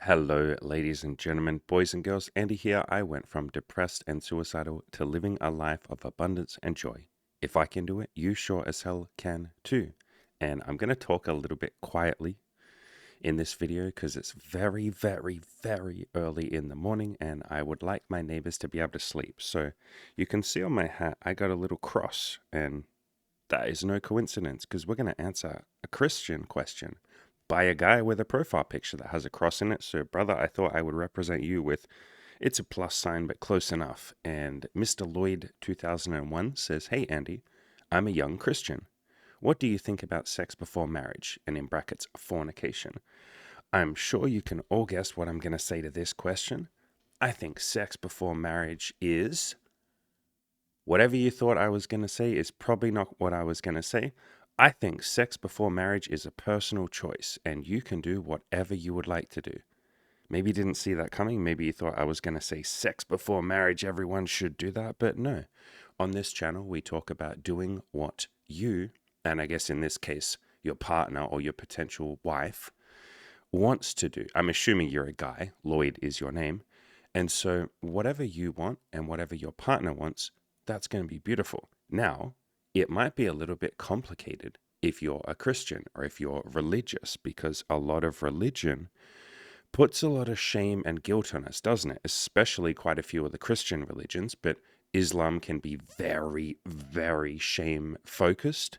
Hello, ladies and gentlemen, boys and girls. Andy here. I went from depressed and suicidal to living a life of abundance and joy. If I can do it, you sure as hell can too. And I'm going to talk a little bit quietly in this video because it's very, very, very early in the morning and I would like my neighbors to be able to sleep. So you can see on my hat, I got a little cross, and that is no coincidence because we're going to answer a Christian question by a guy with a profile picture that has a cross in it. So, brother, I thought I would represent you with it's a plus sign, but close enough. And Mr. Lloyd 2001 says, "Hey, Andy, I'm a young Christian. What do you think about sex before marriage?" And in brackets, fornication. I'm sure you can all guess what I'm going to say to this question. I think sex before marriage is whatever you thought I was going to say is probably not what I was going to say. I think sex before marriage is a personal choice, and you can do whatever you would like to do. Maybe you didn't see that coming. Maybe you thought I was going to say sex before marriage, everyone should do that. But no. On this channel, we talk about doing what you, and I guess in this case, your partner or your potential wife, wants to do. I'm assuming you're a guy. Lloyd is your name. And so, whatever you want and whatever your partner wants, that's going to be beautiful. Now, it might be a little bit complicated if you're a Christian or if you're religious, because a lot of religion puts a lot of shame and guilt on us, doesn't it? Especially quite a few of the Christian religions, but Islam can be very, very shame focused.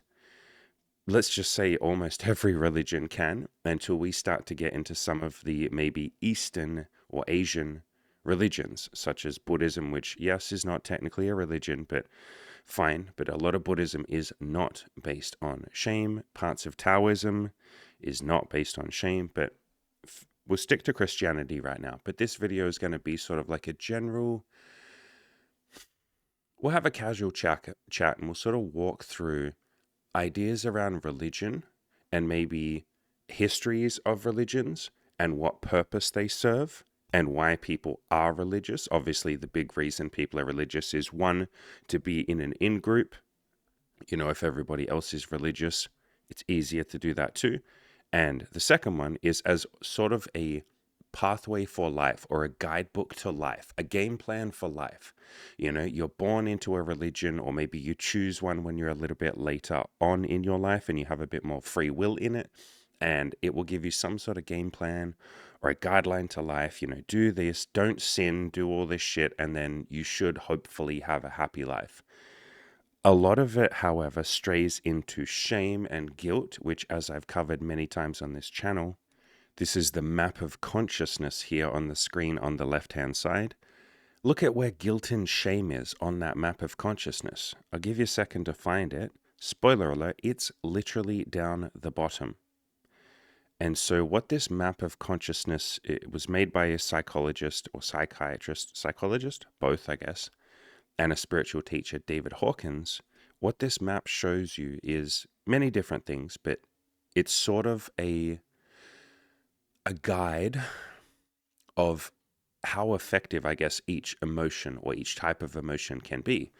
Let's just say almost every religion can, until we start to get into some of the maybe Eastern or Asian religions, such as Buddhism, which, yes, is not technically a religion, but fine. But a lot of Buddhism is not based on shame. Parts of Taoism is not based on shame, but we'll stick to Christianity right now. But this video is going to be sort of like a general, we'll have a casual chat and we'll sort of walk through ideas around religion and maybe histories of religions and what purpose they serve and why people are religious. Obviously, the big reason people are religious is one, to be in an in-group. You know, if everybody else is religious, it's easier to do that too. And the second one is as sort of a pathway for life or a guidebook to life, a game plan for life. You know, you're born into a religion, or maybe you choose one when you're a little bit later on in your life and you have a bit more free will in it. And it will give you some sort of game plan or a guideline to life. You know, do this, don't sin, do all this shit, and then you should hopefully have a happy life. A lot of it, however, strays into shame and guilt, which, as I've covered many times on this channel, this is the map of consciousness here on the screen on the left-hand side. Look at where guilt and shame is on that map of consciousness. I'll give you a second to find it. Spoiler alert, it's literally down the bottom. And so what this map of consciousness, it was made by a psychologist or psychologist, both, I guess, and a spiritual teacher, David Hawkins. What this map shows you is many different things, but it's sort of a guide of how effective, I guess, each emotion or each type of emotion can be.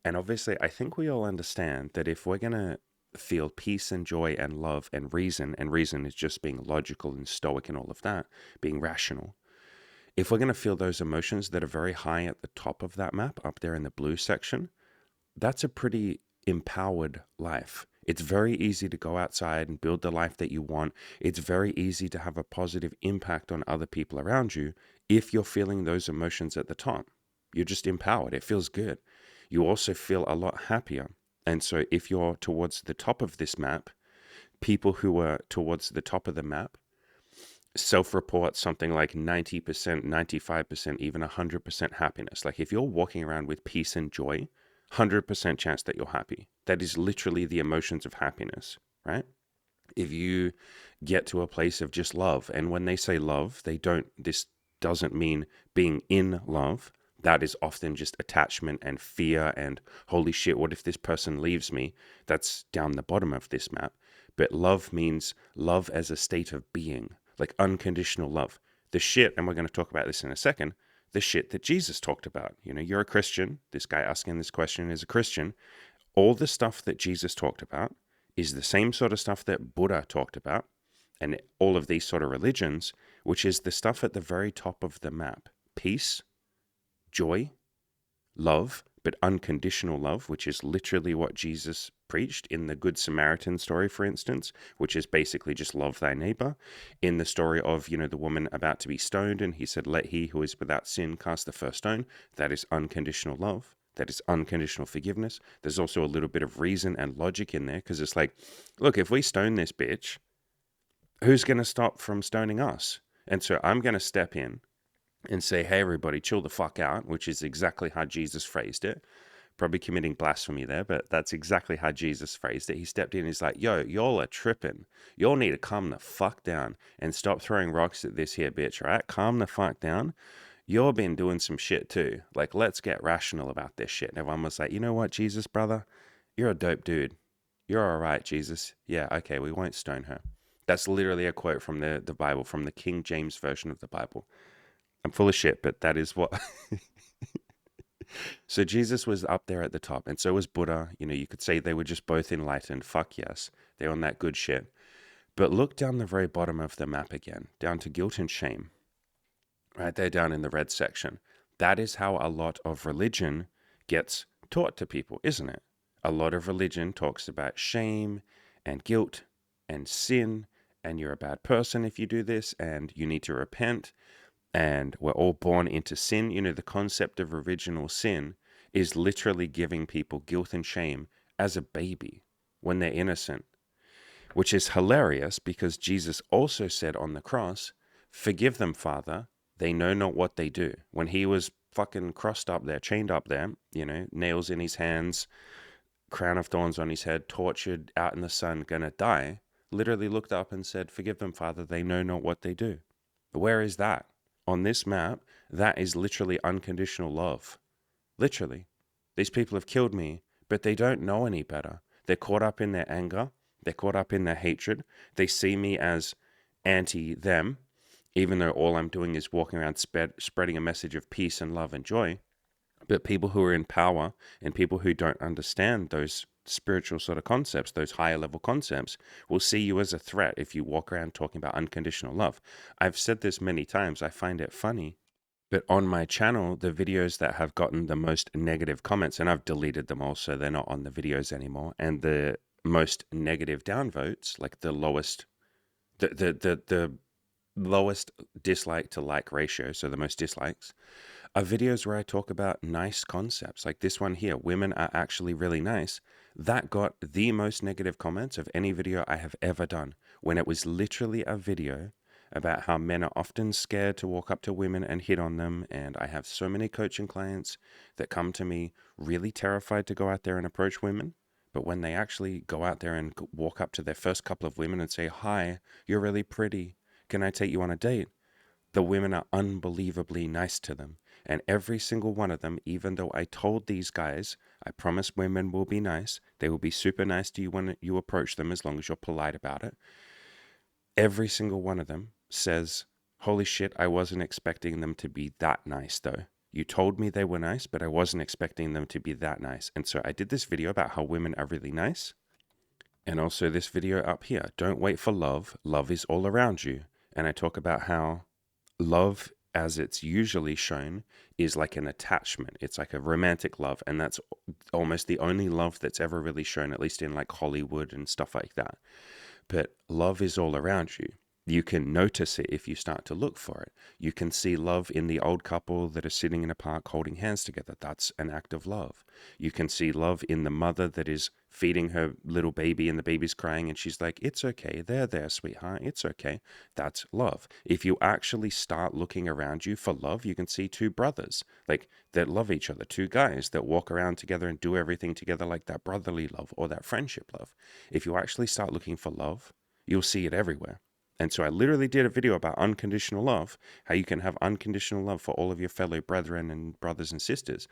And obviously, I think we all understand that if we're going to feel peace and joy and love and reason is just being logical and stoic and all of that, being rational. If we're going to feel those emotions that are very high at the top of that map, up there in the blue section, that's a pretty empowered life. It's very easy to go outside and build the life that you want. It's very easy to have a positive impact on other people around you if you're feeling those emotions at the top. You're just empowered. It feels good. You also feel a lot happier. And so if you're towards the top of this map, people who are towards the top of the map self-report something like 90%, 95%, even 100% happiness. Like if you're walking around with peace and joy, 100% chance that you're happy. That is literally the emotions of happiness, right? If you get to a place of just love, and when they say love, this doesn't mean being in love. That is often just attachment and fear and holy shit, what if this person leaves me? That's down the bottom of this map. But love means love as a state of being, like unconditional love. The shit, and we're going to talk about this in a second, the shit that Jesus talked about. You know, you're a Christian. This guy asking this question is a Christian. All the stuff that Jesus talked about is the same sort of stuff that Buddha talked about. And all of these sort of religions, which is the stuff at the very top of the map. Peace, joy, love, but unconditional love, which is literally what Jesus preached in the Good Samaritan story, for instance, which is basically just love thy neighbor. In the story of, the woman about to be stoned, and he said, let he who is without sin cast the first stone. That is unconditional love. That is unconditional forgiveness. There's also a little bit of reason and logic in there, because it's like, look, if we stone this bitch, who's going to stop from stoning us? And so I'm going to step in and say, hey, everybody, chill the fuck out, which is exactly how Jesus phrased it. Probably committing blasphemy there, but that's exactly how Jesus phrased it. He stepped in and he's like, yo, y'all are tripping. Y'all need to calm the fuck down and stop throwing rocks at this here bitch, all right? Calm the fuck down. You've been doing some shit too. Like, let's get rational about this shit. And everyone was like, you know what, Jesus, brother? You're a dope dude. You're all right, Jesus. Yeah, okay, we won't stone her. That's literally a quote from the Bible, from the King James version of the Bible. I'm full of shit, but that is what... So Jesus was up there at the top, and so was Buddha. You could say they were just both enlightened. Fuck yes. They're on that good shit. But look down the very bottom of the map again, down to guilt and shame. Right there down in the red section. That is how a lot of religion gets taught to people, isn't it? A lot of religion talks about shame and guilt and sin, and you're a bad person if you do this, and you need to repent. And we're all born into sin. The concept of original sin is literally giving people guilt and shame as a baby when they're innocent, which is hilarious because Jesus also said on the cross, forgive them, Father, they know not what they do. When he was fucking crossed up there, chained up there, nails in his hands, crown of thorns on his head, tortured out in the sun, gonna die, literally looked up and said, forgive them, Father, they know not what they do. Where is that? On this map, that is literally unconditional love. Literally. These people have killed me, but they don't know any better. They're caught up in their anger. They're caught up in their hatred. They see me as anti-them, even though all I'm doing is walking around spreading a message of peace and love and joy. But people who are in power and people who don't understand those spiritual sort of concepts, those higher level concepts, will see you as a threat if you walk around talking about unconditional love. I've said this many times. I find it funny. But on my channel, the videos that have gotten the most negative comments, and I've deleted them all, so they're not on the videos anymore, and the most negative downvotes, like the lowest, the lowest dislike to like ratio, so the most dislikes, are videos where I talk about nice concepts. Like this one here, women are actually really nice. That got the most negative comments of any video I have ever done, when it was literally a video about how men are often scared to walk up to women and hit on them. And I have so many coaching clients that come to me really terrified to go out there and approach women. But when they actually go out there and walk up to their first couple of women and say, hi, you're really pretty, can I take you on a date? The women are unbelievably nice to them. And every single one of them, even though I told these guys, I promise women will be nice, they will be super nice to you when you approach them as long as you're polite about it. Every single one of them says, holy shit, I wasn't expecting them to be that nice though. You told me they were nice, but I wasn't expecting them to be that nice. And so I did this video about how women are really nice. And also this video up here, don't wait for love. Love is all around you. And I talk about how love, as it's usually shown, is like an attachment. It's like a romantic love. And that's almost the only love that's ever really shown, at least in like Hollywood and stuff like that. But love is all around you. You can notice it if you start to look for it. You can see love in the old couple that are sitting in a park holding hands together. That's an act of love. You can see love in the mother that is feeding her little baby and the baby's crying and she's like, it's okay. There, sweetheart. It's okay. That's love. If you actually start looking around you for love, you can see two brothers like that love each other, two guys that walk around together and do everything together, like that brotherly love or that friendship love. If you actually start looking for love, you'll see it everywhere. And so I literally did a video about unconditional love, how you can have unconditional love for all of your fellow brethren and brothers and sisters.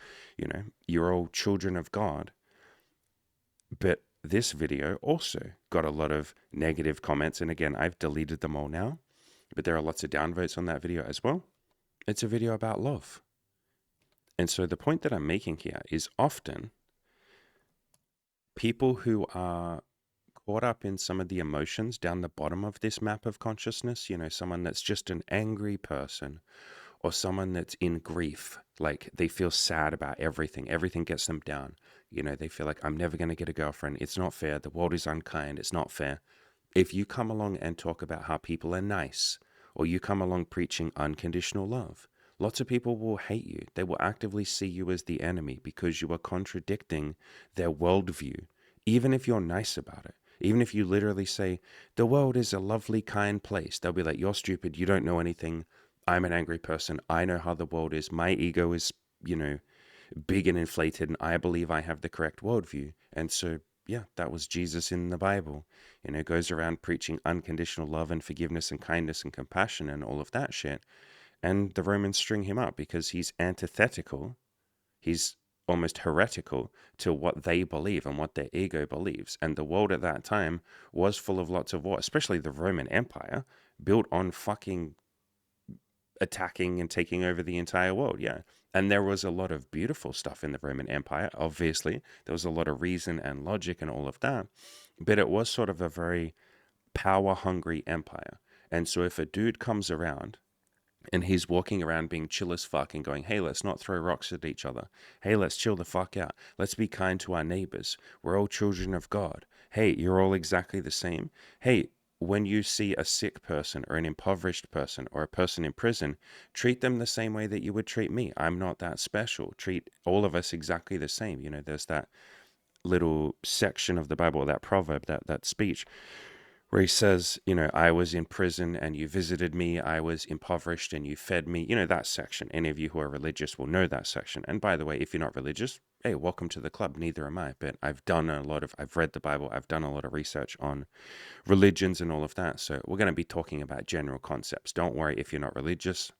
You're all children of God. But this video also got a lot of negative comments. And again, I've deleted them all now, but there are lots of downvotes on that video as well. It's a video about love. And so the point that I'm making here is often people who are caught up in some of the emotions down the bottom of this map of consciousness, someone that's just an angry person, or someone that's in grief, like they feel sad about everything. Everything gets them down. They feel like, I'm never going to get a girlfriend. It's not fair. The world is unkind. It's not fair. If you come along and talk about how people are nice, or you come along preaching unconditional love, lots of people will hate you. They will actively see you as the enemy because you are contradicting their worldview, even if you're nice about it. Even if you literally say, the world is a lovely, kind place, they'll be like, you're stupid. You don't know anything. I'm an angry person. I know how the world is. My ego is, big and inflated, and I believe I have the correct worldview. And so, yeah, that was Jesus in the Bible. Goes around preaching unconditional love and forgiveness and kindness and compassion and all of that shit. And the Romans string him up because he's antithetical. He's almost heretical to what they believe and what their ego believes. And the world at that time was full of lots of war, especially the Roman Empire, built on fucking attacking and taking over the entire world. Yeah. And there was a lot of beautiful stuff in the Roman Empire, obviously. There was a lot of reason and logic and all of that. But it was sort of a very power hungry empire. And so if a dude comes around and he's walking around being chill as fuck and going, hey, let's not throw rocks at each other. Hey, let's chill the fuck out. Let's be kind to our neighbors. We're all children of God. Hey, you're all exactly the same. Hey, when you see a sick person or an impoverished person or a person in prison, treat them the same way that you would treat me. I'm not that special. Treat all of us exactly the same. There's that little section of the Bible, that proverb, that speech where he says, I was in prison and you visited me. I was impoverished and you fed me. That section. Any of you who are religious will know that section. And by the way, if you're not religious, hey, welcome to the club. Neither am I. But I've read the Bible. I've done a lot of research on religions and all of that. So we're going to be talking about general concepts. Don't worry if you're not religious.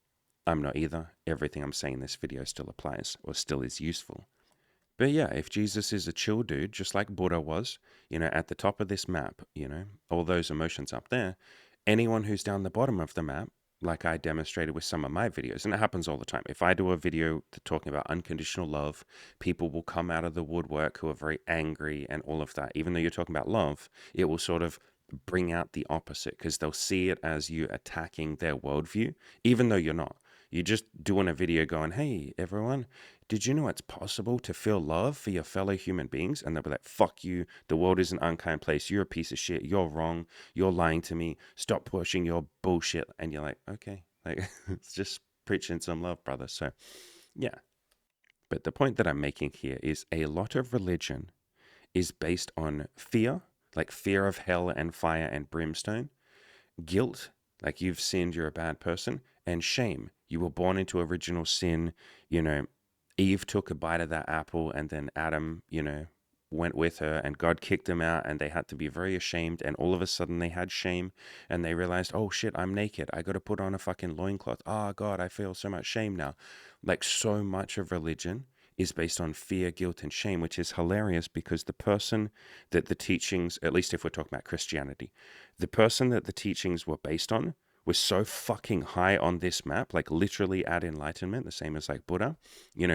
I'm not either. Everything I'm saying in this video still applies or still is useful. But yeah, if Jesus is a chill dude, just like Buddha was, at the top of this map, all those emotions up there, anyone who's down the bottom of the map, like I demonstrated with some of my videos, and it happens all the time. If I do a video talking about unconditional love, people will come out of the woodwork who are very angry and all of that. Even though you're talking about love, it will sort of bring out the opposite because they'll see it as you attacking their worldview, even though you're not. You're just doing a video going, hey, everyone, did you know it's possible to feel love for your fellow human beings? And they'll be like, fuck you. The world is an unkind place. You're a piece of shit. You're wrong. You're lying to me. Stop pushing your bullshit. And you're like, okay, like it's just preaching some love, brother. So yeah. But the point that I'm making here is a lot of religion is based on fear, like fear of hell and fire and brimstone, guilt, like you've sinned, you're a bad person, and shame. You were born into original sin. Eve took a bite of that apple and then Adam, went with her and God kicked them out and they had to be very ashamed. And all of a sudden they had shame and they realized, oh shit, I'm naked. I got to put on a fucking loincloth. Oh God, I feel so much shame now. Like so much of religion is based on fear, guilt, and shame, which is hilarious because the person that the teachings, at least if we're talking about Christianity, the person that the teachings were based on was so fucking high on this map, like literally at enlightenment, the same as like Buddha,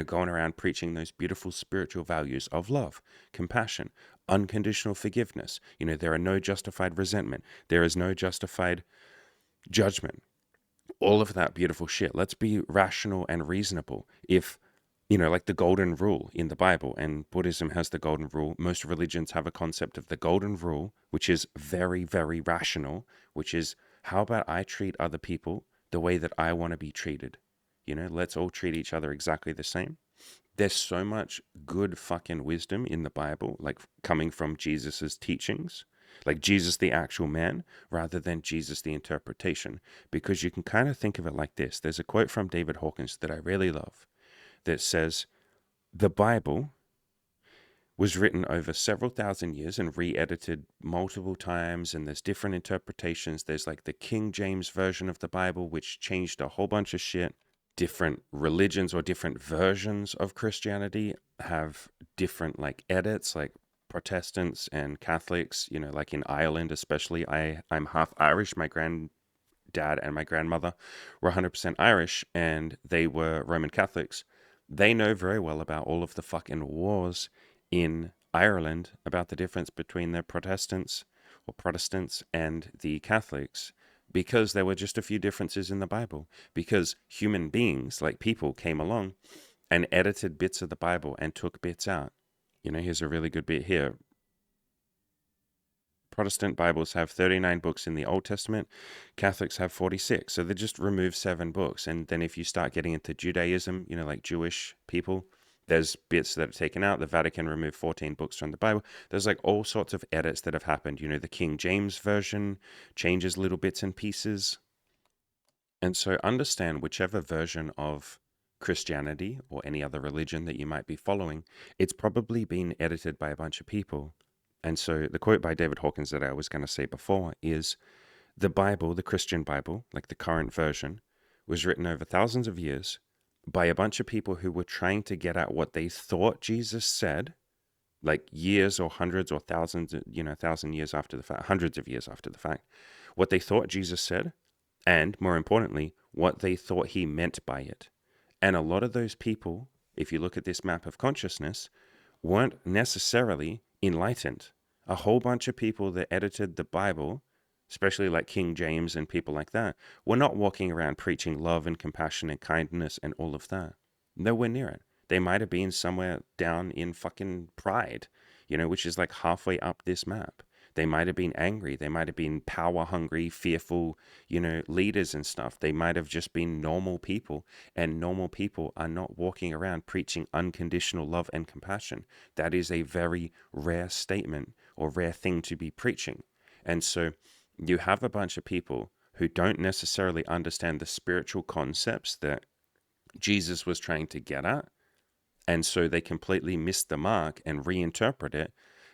going around preaching those beautiful spiritual values of love, compassion, unconditional forgiveness. There are no justified resentment. There is no justified judgment. All of that beautiful shit. Let's be rational and reasonable. If like the golden rule in the Bible, and Buddhism has the golden rule. Most religions have a concept of the golden rule, which is very, very rational, which is how about I treat other people the way that I want to be treated? Let's all treat each other exactly the same. There's so much good fucking wisdom in the Bible, like coming from Jesus's teachings, like Jesus the actual man, rather than Jesus the interpretation. Because you can kind of think of it like this. There's a quote from David Hawkins that I really love that says, the Bible was written over several thousand years and re-edited multiple times, and there's different interpretations. There's like the King James version of the Bible, which changed a whole bunch of shit. Different religions or different versions of Christianity have different like edits, like Protestants and Catholics, like in Ireland especially. I'm half Irish. My granddad and my grandmother were 100% Irish, and they were Roman Catholics. They know very well about all of the fucking wars in Ireland, about the difference between the Protestants or Protestants and the Catholics because there were just a few differences in the Bible, because human beings, like people, came along and edited bits of the Bible and took bits out. Here's a really good bit here. Protestant Bibles have 39 books in the Old Testament. Catholics have 46. So they just remove 7 books. And then if you start getting into Judaism, like Jewish people, there's bits that are taken out. The Vatican removed 14 books from the Bible. There's like all sorts of edits that have happened. The King James Version changes little bits and pieces. And so understand whichever version of Christianity or any other religion that you might be following, it's probably been edited by a bunch of people. And so the quote by David Hawkins that I was going to say before is, the Bible, the Christian Bible, like the current version, was written over thousands of years by a bunch of people who were trying to get at what they thought Jesus said, like years or hundreds or thousands, 1,000 years after the fact, hundreds of years after the fact, what they thought Jesus said, and more importantly, what they thought he meant by it. And a lot of those people, if you look at this map of consciousness, weren't necessarily enlightened. A whole bunch of people that edited the Bible, especially like King James and people like that, were not walking around preaching love and compassion and kindness and all of that. Nowhere near it. They might have been somewhere down in fucking pride, which is like halfway up this map. They might have been angry. They might have been power hungry, fearful, leaders and stuff. They might have just been normal people. And normal people are not walking around preaching unconditional love and compassion. That is a very rare statement or rare thing to be preaching. And so you have a bunch of people who don't necessarily understand the spiritual concepts that Jesus was trying to get at. And so they completely miss the mark and reinterpret it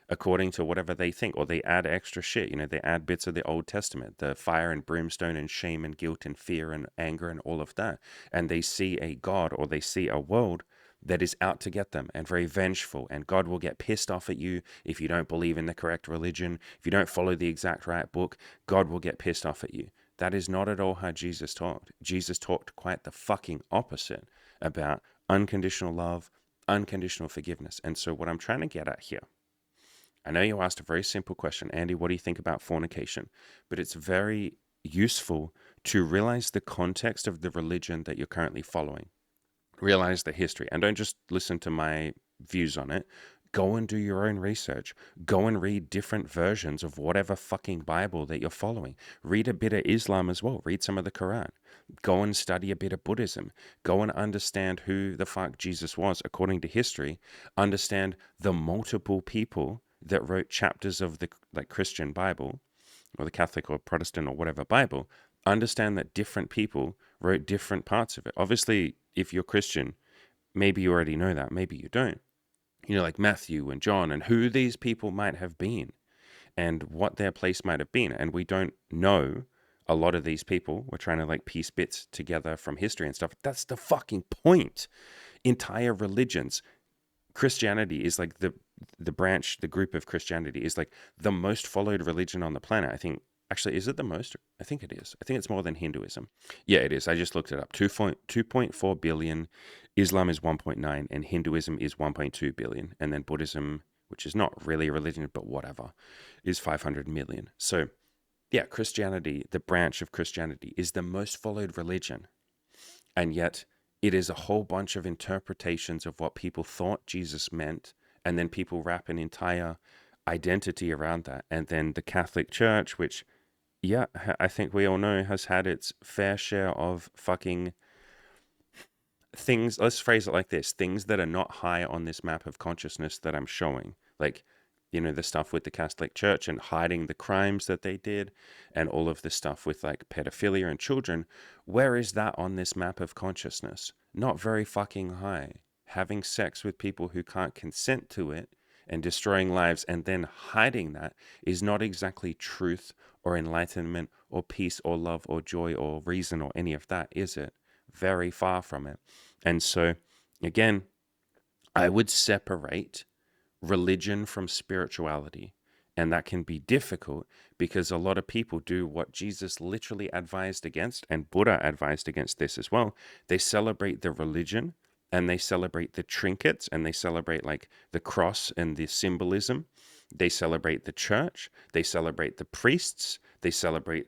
according to whatever they think, or they add extra shit. They add bits of the Old Testament, the fire and brimstone and shame and guilt and fear and anger and all of that. And they see a God, or they see a world that is out to get them and very vengeful. And God will get pissed off at you if you don't believe in the correct religion. If you don't follow the exact right book, God will get pissed off at you. That is not at all how Jesus talked. Jesus talked quite the fucking opposite about unconditional love, unconditional forgiveness. And so what I'm trying to get at here, I know you asked a very simple question, Andy, what do you think about fornication? But it's very useful to realize the context of the religion that you're currently following. Realize the history, and don't just listen to my views on it. Go and do your own research. Go and read different versions of whatever fucking Bible that you're following. Read a bit of Islam as well. Read some of the Quran. Go and study a bit of Buddhism. Go and understand who the fuck Jesus was according to history. Understand the multiple people that wrote chapters of the Christian Bible, or the Catholic or Protestant or whatever Bible. Understand that different people wrote different parts of it. Obviously, if you're Christian, maybe you already know that, maybe you don't. Like Matthew and John, and who these people might have been and what their place might have been. And we don't know a lot of these people. We're trying to piece bits together from history and stuff. That's the fucking point. Entire religions, Christianity is like the branch, the group of Christianity is like the most followed religion on the planet. I think, actually, is it the most? I think it is. I think it's more than Hinduism. Yeah, it is. I just looked it up. 2.4 billion. Islam is 1.9, and Hinduism is 1.2 billion. And then Buddhism, which is not really a religion, but whatever, is 500 million. So, yeah, Christianity, the branch of Christianity, is the most followed religion. And yet, it is a whole bunch of interpretations of what people thought Jesus meant, and then people wrap an entire identity around that. And then the Catholic Church, which, yeah, I think we all know, has had its fair share of fucking things. Let's phrase it like this: things that are not high on this map of consciousness that I'm showing. Like, the stuff with the Catholic Church and hiding the crimes that they did, and all of the stuff with pedophilia and children. Where is that on this map of consciousness? Not very fucking high. Having sex with people who can't consent to it and destroying lives and then hiding that is not exactly truth or enlightenment or peace or love or joy or reason or any of that, is it? Very far from it. And so, again, I would separate religion from spirituality. And that can be difficult because a lot of people do what Jesus literally advised against, and Buddha advised against this as well. They celebrate the religion and they celebrate the trinkets and they celebrate the cross and the symbolism. They celebrate the church, they celebrate the priests, they celebrate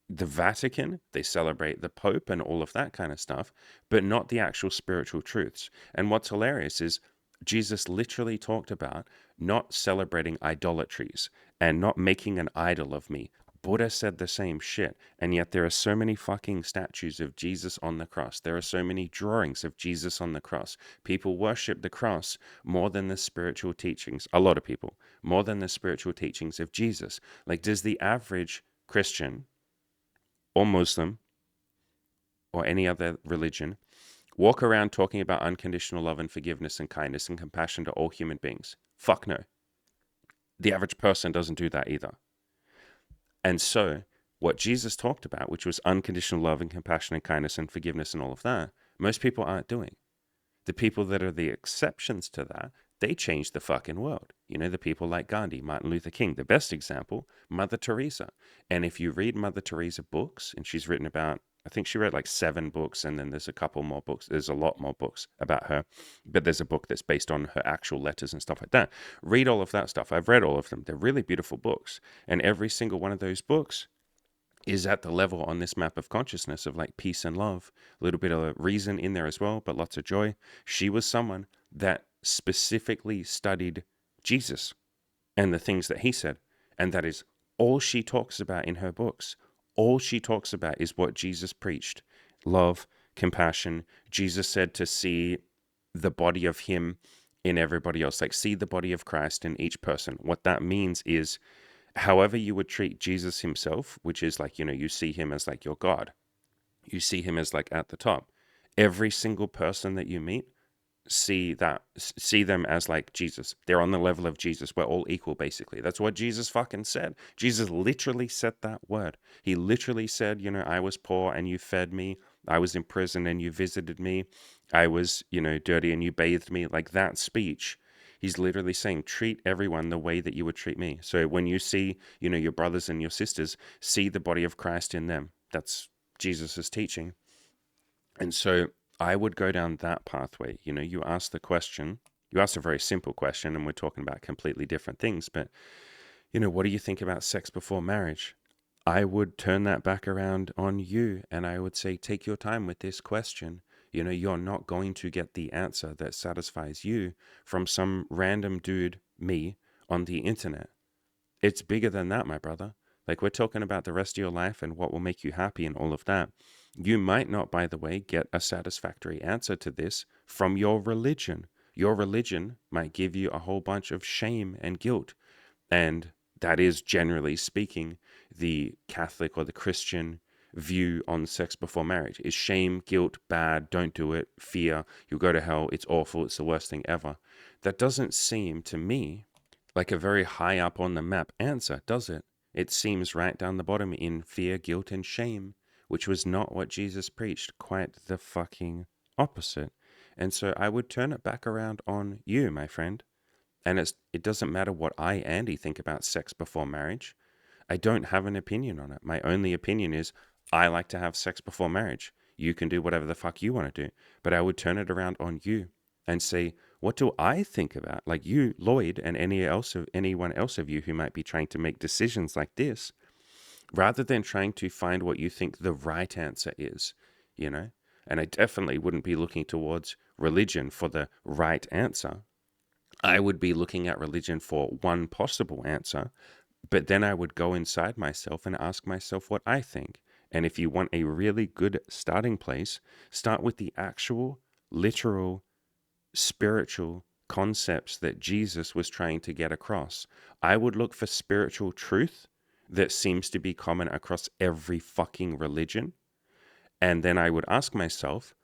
the Vatican, they celebrate the Pope and all of that kind of stuff, but not the actual spiritual truths. And what's hilarious is Jesus literally talked about not celebrating idolatries and not making an idol of me. Buddha said the same shit, and yet there are so many fucking statues of Jesus on the cross. There are so many drawings of Jesus on the cross. People worship the cross more than the spiritual teachings, a lot of people, more than the spiritual teachings of Jesus. Like, does the average Christian or Muslim or any other religion walk around talking about unconditional love and forgiveness and kindness and compassion to all human beings? Fuck no. The average person doesn't do that either. And so, what Jesus talked about, which was unconditional love and compassion and kindness and forgiveness and all of that, most people aren't doing. The people that are the exceptions to that, they change the fucking world. You know, the people like Gandhi, Martin Luther King, the best example, Mother Teresa. And if you read Mother Teresa books, and she's written about, I think she wrote like 7 books, and then there's a couple more books. There's a lot more books about her, but there's a book that's based on her actual letters and stuff like that. Read all of that stuff. I've read all of them. They're really beautiful books. And every single one of those books is at the level on this map of consciousness of like peace and love, a little bit of reason in there as well, but lots of joy. She was someone that specifically studied Jesus and the things that he said. And that is all she talks about in her books. All she talks about is what Jesus preached: love, compassion. Jesus said to see the body of him in everybody else, like see the body of Christ in each person. What that means is, however you would treat Jesus himself, which is like, you know, you see him as like your God, you see him as like at the top. Every single person that you meet, see them as like Jesus. They're on the level of Jesus. We're all equal, basically. That's what Jesus fucking said. Jesus literally said that word. He literally said, you know, I was poor and you fed me. I was in prison and you visited me. I was, you know, dirty and you bathed me. Like that speech, he's literally saying, treat everyone the way that you would treat me. So when you see, you know, your brothers and your sisters, see the body of Christ in them. That's Jesus's teaching. And so I would go down that pathway. You know, you ask the question, you asked a very simple question, and we're talking about completely different things, but, you know, what do you think about sex before marriage? I would turn that back around on you, and I would say, take your time with this question. You know, you're not going to get the answer that satisfies you from some random dude, me, on the internet. It's bigger than that, my brother. Like, we're talking about the rest of your life and what will make you happy and all of that. You might not, by the way, get a satisfactory answer to this from your religion. Your religion might give you a whole bunch of shame and guilt. And that is, generally speaking, the Catholic or the Christian view on sex before marriage is shame, guilt, bad, don't do it, fear, you'll go to hell, it's awful, it's the worst thing ever. That doesn't seem to me like a very high up on the map answer, does it? It seems right down the bottom in fear, guilt, and shame, which was not what Jesus preached. Quite the fucking opposite. And so I would turn it back around on you, my friend. And it doesn't matter what I, Andy, think about sex before marriage. I don't have an opinion on it. My only opinion is I like to have sex before marriage. You can do whatever the fuck you want to do. But I would turn it around on you and say, what do I think about? Like you, Lloyd, and anyone else of you who might be trying to make decisions like this, rather than trying to find what you think the right answer is, you know? And I definitely wouldn't be looking towards religion for the right answer. I would be looking at religion for one possible answer, but then I would go inside myself and ask myself what I think. And if you want a really good starting place, start with the actual, literal, spiritual concepts that Jesus was trying to get across. I would look for spiritual truth that seems to be common across every fucking religion. And then I would ask myself,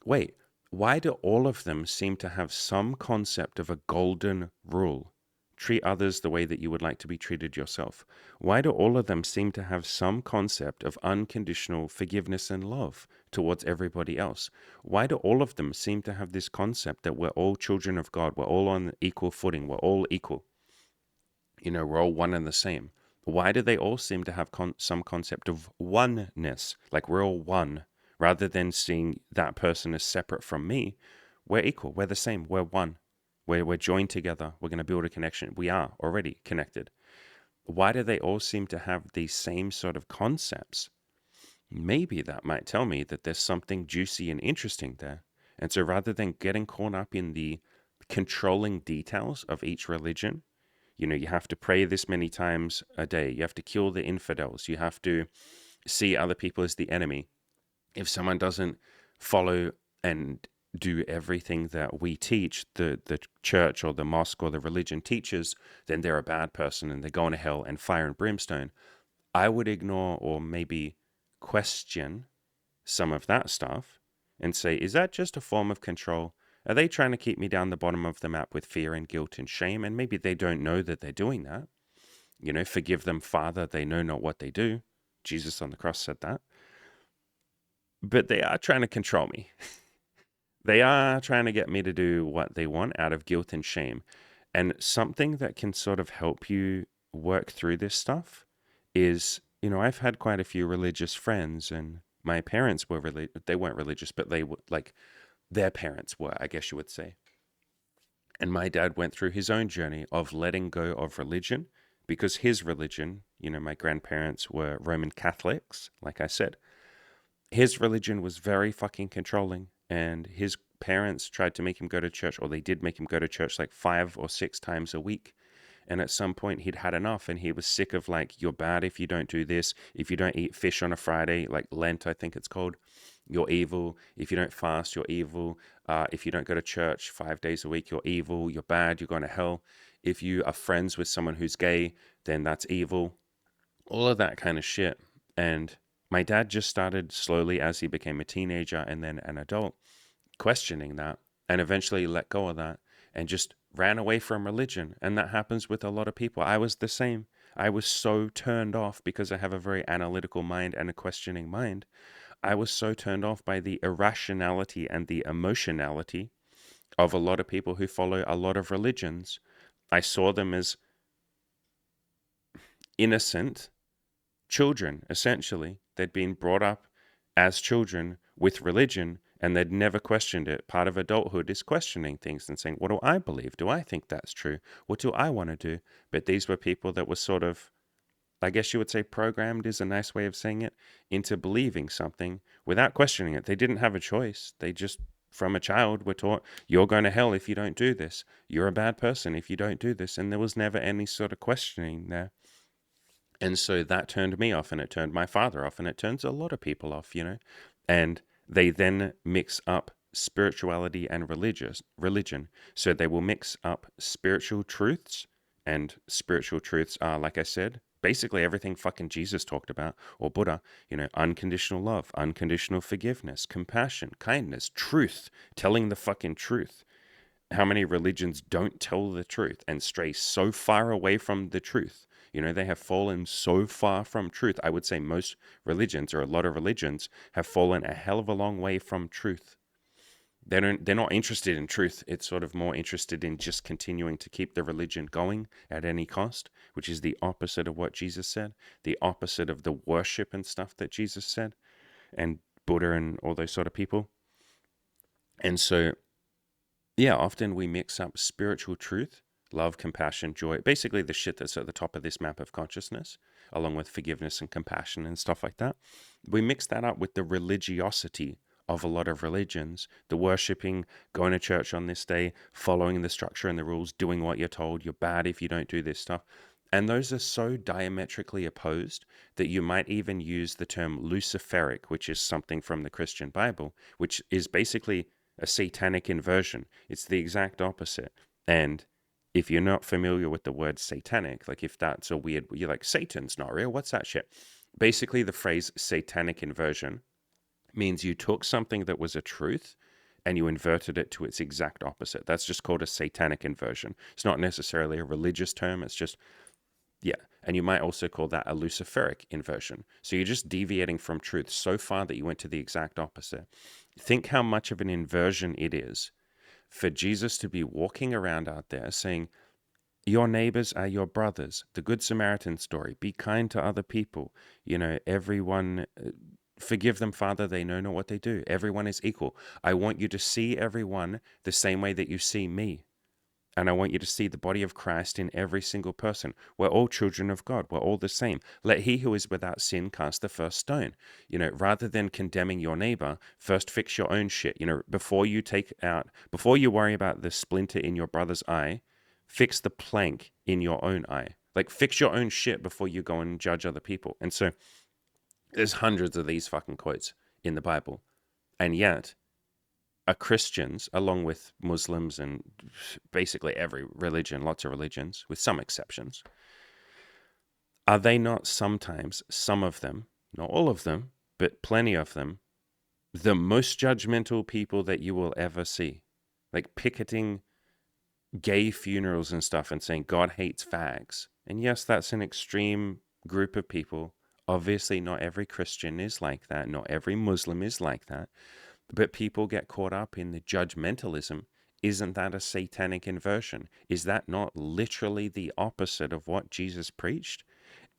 wait, why do all of them seem to have some concept of a golden rule? Treat others the way that you would like to be treated yourself. Why do all of them seem to have some concept of unconditional forgiveness and love towards everybody else? Why do all of them seem to have this concept that we're all children of God, we're all on equal footing, we're all equal? You know, we're all one and the same. Why do they all seem to have some concept of oneness? Like we're all one, rather than seeing that person as separate from me. We're equal, we're the same, we're one. We're joined together. We're going to build a connection. We are already connected. Why do they all seem to have these same sort of concepts? Maybe that might tell me that there's something juicy and interesting there. And so rather than getting caught up in the controlling details of each religion, you have to pray this many times a day. You have to kill the infidels. You have to see other people as the enemy. If someone doesn't follow and do everything that we teach, the church or the mosque or the religion teaches, then they're a bad person and they're going to hell and fire and brimstone. I would ignore or maybe question some of that stuff and say, is that just a form of control? Are they trying to keep me down the bottom of the map with fear and guilt and shame? And maybe they don't know that they're doing that. Forgive them, Father, they know not what they do. Jesus on the cross said that. But they are trying to control me. They are trying to get me to do what they want out of guilt and shame. And something that can sort of help you work through this stuff is, I've had quite a few religious friends, and my parents were they weren't religious, but they were like, their parents were, I guess you would say. And my dad went through his own journey of letting go of religion because his religion, my grandparents were Roman Catholics, like I said. His religion was very fucking controlling, and his parents tried to make him go to church, or they did make him go to church like 5 or 6 times a week. And at some point he'd had enough, and he was sick of like, you're bad if you don't do this. If you don't eat fish on a Friday, like Lent, I think it's called, you're evil. If you don't fast, you're evil. If you don't go to church 5 days a week, you're evil. You're bad. You're going to hell. If you are friends with someone who's gay, then that's evil. All of that kind of shit. And my dad just started slowly as he became a teenager and then an adult, questioning that, and eventually let go of that and just ran away from religion. And that happens with a lot of people. I was the same. I was so turned off because I have a very analytical mind and a questioning mind. I was so turned off by the irrationality and the emotionality of a lot of people who follow a lot of religions. I saw them as innocent children, essentially. They'd been brought up as children with religion, and they'd never questioned it. Part of adulthood is questioning things and saying, what do I believe? Do I think that's true? What do I want to do? But these were people that were sort of, I guess you would say programmed is a nice way of saying it, into believing something without questioning it. They didn't have a choice. They just, from a child, were taught, you're going to hell if you don't do this. You're a bad person if you don't do this. And there was never any sort of questioning there. And so that turned me off, and it turned my father off, and it turns a lot of people off, And they then mix up spirituality and religion. So they will mix up spiritual truths, and spiritual truths are, like I said, basically everything fucking Jesus talked about, or Buddha, unconditional love, unconditional forgiveness, compassion, kindness, truth, telling the fucking truth. How many religions don't tell the truth and stray so far away from the truth? They have fallen so far from truth. I would say most religions, or a lot of religions, have fallen a hell of a long way from truth. They're not interested in truth. It's sort of more interested in just continuing to keep the religion going at any cost, which is the opposite of what Jesus said, the opposite of the worship and stuff that Jesus said, and Buddha and all those sort of people. And so, yeah, often we mix up spiritual truth, love, compassion, joy, basically the shit that's at the top of this map of consciousness, along with forgiveness and compassion and stuff like that. We mix that up with the religiosity of a lot of religions, the worshipping, going to church on this day, following the structure and the rules, doing what you're told, you're bad if you don't do this stuff. And those are so diametrically opposed that you might even use the term Luciferic, which is something from the Christian Bible, which is basically a satanic inversion. It's the exact opposite. And if you're not familiar with the word satanic, like if that's a weird, you're like, Satan's not real, what's that shit? Basically, the phrase satanic inversion means you took something that was a truth and you inverted it to its exact opposite. That's just called a satanic inversion. It's not necessarily a religious term, it's just, yeah. And you might also call that a Luciferic inversion. So you're just deviating from truth so far that you went to the exact opposite. Think how much of an inversion it is for Jesus to be walking around out there saying, your neighbors are your brothers. The Good Samaritan story. Be kind to other people. Everyone, forgive them, Father. They know not what they do. Everyone is equal. I want you to see everyone the same way that you see me. And I want you to see the body of Christ in every single person. We're all children of God. We're all the same. Let he who is without sin cast the first stone. Rather than condemning your neighbor, first fix your own shit. Before you worry about the splinter in your brother's eye, fix the plank in your own eye. Like, fix your own shit before you go and judge other people. And so there's hundreds of these fucking quotes in the Bible. And yet, Christians, along with Muslims and basically every religion, lots of religions, with some exceptions, are they not sometimes, some of them, not all of them, but plenty of them, the most judgmental people that you will ever see? Like picketing gay funerals and stuff and saying God hates fags. And yes, that's an extreme group of people. Obviously, not every Christian is like that. Not every Muslim is like that. But people get caught up in the judgmentalism. Isn't that a satanic inversion? Is that not literally the opposite of what Jesus preached?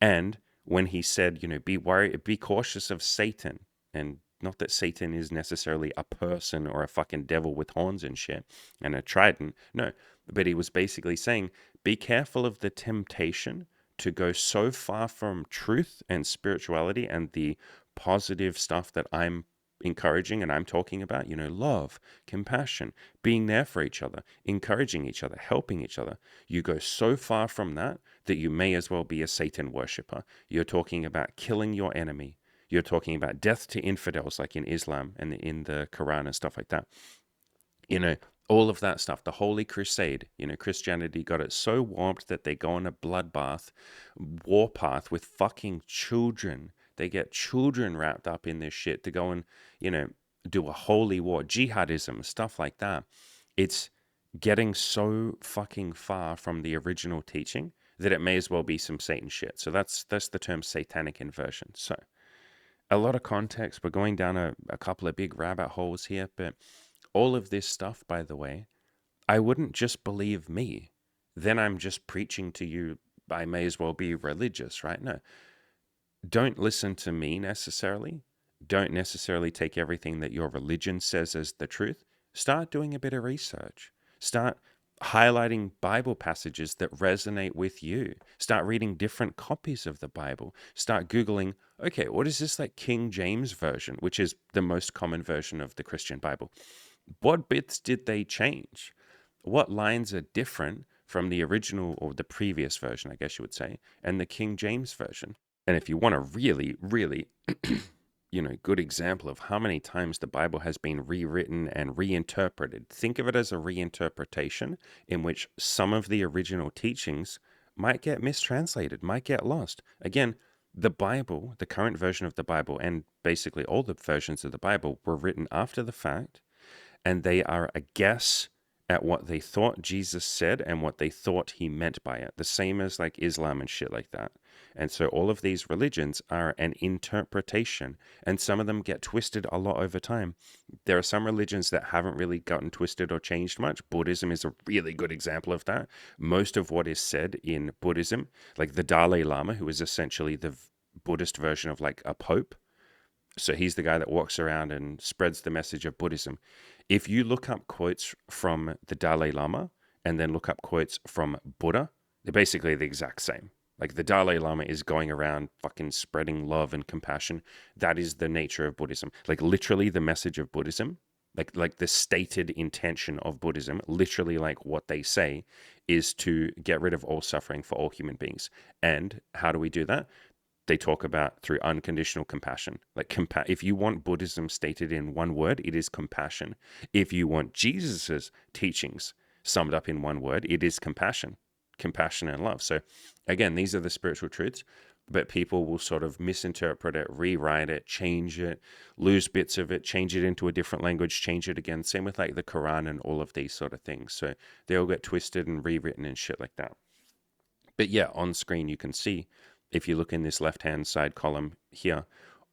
And when he said, be cautious of Satan, and not that Satan is necessarily a person or a fucking devil with horns and shit and a trident. No, but he was basically saying, be careful of the temptation to go so far from truth and spirituality and the positive stuff that I'm encouraging and I'm talking about, love, compassion, being there for each other, encouraging each other, helping each other. You go so far from that you may as well be a Satan worshiper. You're talking about killing your enemy. You're talking about death to infidels, like in Islam and in the Quran and stuff like that. All of that stuff, the Holy Crusade, Christianity got it so warped that they go on a bloodbath, warpath with fucking children. They get children wrapped up in this shit to go and, do a holy war, jihadism, stuff like that. It's getting so fucking far from the original teaching that it may as well be some Satan shit. So that's the term satanic inversion. So a lot of context. We're going down a couple of big rabbit holes here, but all of this stuff, by the way, I wouldn't just believe me. Then I'm just preaching to you. I may as well be religious, right? No. Don't listen to me necessarily. Don't necessarily take everything that your religion says as the truth. Start doing a bit of research. Start highlighting Bible passages that resonate with you. Start reading different copies of the Bible. Start Googling, okay, what is this like King James Version, which is the most common version of the Christian Bible? What bits did they change? What lines are different from the original or the previous version, I guess you would say, and the King James Version? And if you want a really, really, good example of how many times the Bible has been rewritten and reinterpreted, think of it as a reinterpretation in which some of the original teachings might get mistranslated, might get lost. Again, the Bible, the current version of the Bible, and basically all the versions of the Bible were written after the fact, and they are a guess at what they thought Jesus said and what they thought he meant by it. The same as like Islam and shit like that. And so all of these religions are an interpretation, and some of them get twisted a lot over time. There are some religions that haven't really gotten twisted or changed much. Buddhism is a really good example of that. Most of what is said in Buddhism, like the Dalai Lama, who is essentially the Buddhist version of like a pope. So he's the guy that walks around and spreads the message of Buddhism. If you look up quotes from the Dalai Lama and then look up quotes from Buddha, they're basically the exact same. Like the Dalai Lama is going around fucking spreading love and compassion. That is the nature of Buddhism. Like literally the message of Buddhism, like the stated intention of Buddhism, literally like what they say is to get rid of all suffering for all human beings. And how do we do that? They talk about through unconditional compassion. Like if you want Buddhism stated in one word, it is compassion. If you want Jesus's teachings summed up in one word, it is compassion and love. So again, these are the spiritual truths, but people will sort of misinterpret it, rewrite it, change it, lose bits of it, change it into a different language, change it again. Same with like the Quran and all of these sort of things. So they all get twisted and rewritten and shit like that. But yeah, on screen you can see, if you look in this left-hand side column here,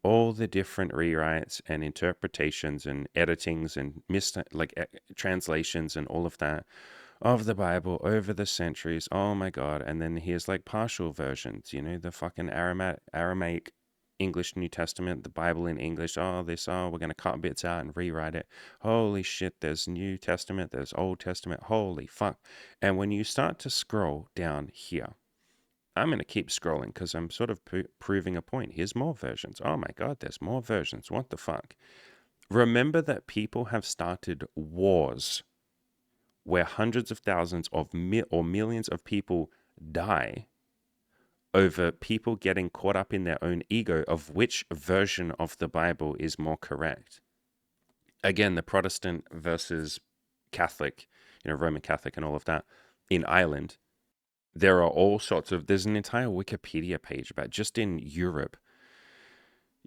all the different rewrites and interpretations and editings and translations and all of that of the Bible over the centuries. Oh my God. And then here's like partial versions, the fucking Aramaic English New Testament, the Bible in English. Oh, we're going to cut bits out and rewrite it. Holy shit, there's New Testament, there's Old Testament. Holy fuck. And when you start to scroll down here, I'm going to keep scrolling because I'm sort of proving a point. Here's more versions. Oh my God, there's more versions. What the fuck? Remember that people have started wars where hundreds of thousands of or millions of people die over people getting caught up in their own ego of which version of the Bible is more correct. Again, the Protestant versus Catholic, Roman Catholic and all of that in Ireland. There are all sorts of, there's an entire Wikipedia page about just in Europe,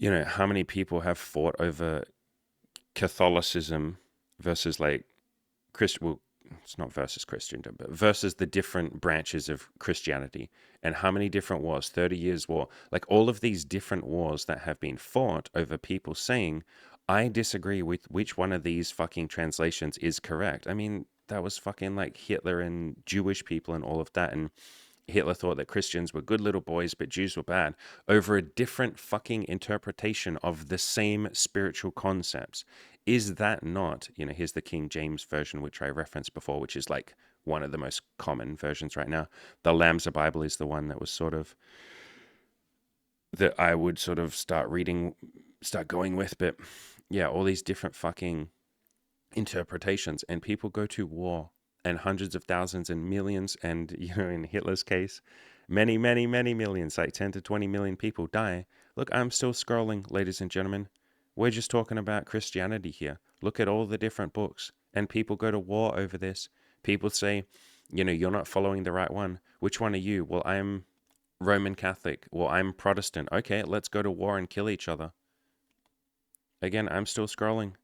how many people have fought over Catholicism versus like well, it's not versus Christendom, but versus the different branches of Christianity, and how many different wars, 30 Years' War, like all of these different wars that have been fought over people saying, I disagree with which one of these fucking translations is correct. I mean, that was fucking like Hitler and Jewish people and all of that, and Hitler thought that Christians were good little boys, but Jews were bad, over a different fucking interpretation of the same spiritual concepts. Is that not, here's the King James version, which I referenced before, which is like one of the most common versions right now. The Lambda Bible is the one that was sort of, that I would sort of start going with. But yeah, all these different fucking interpretations, and people go to war, and hundreds of thousands and millions, and in Hitler's case, many, many, many millions, like 10 to 20 million people die. Look, I'm still scrolling, ladies and gentlemen. We're just talking about Christianity here. Look at all the different books, and people go to war over this. People say, you're not following the right one. Which one are you? Well, I'm Roman Catholic. Well, I'm Protestant. Okay, let's go to war and kill each other. Again, I'm still scrolling.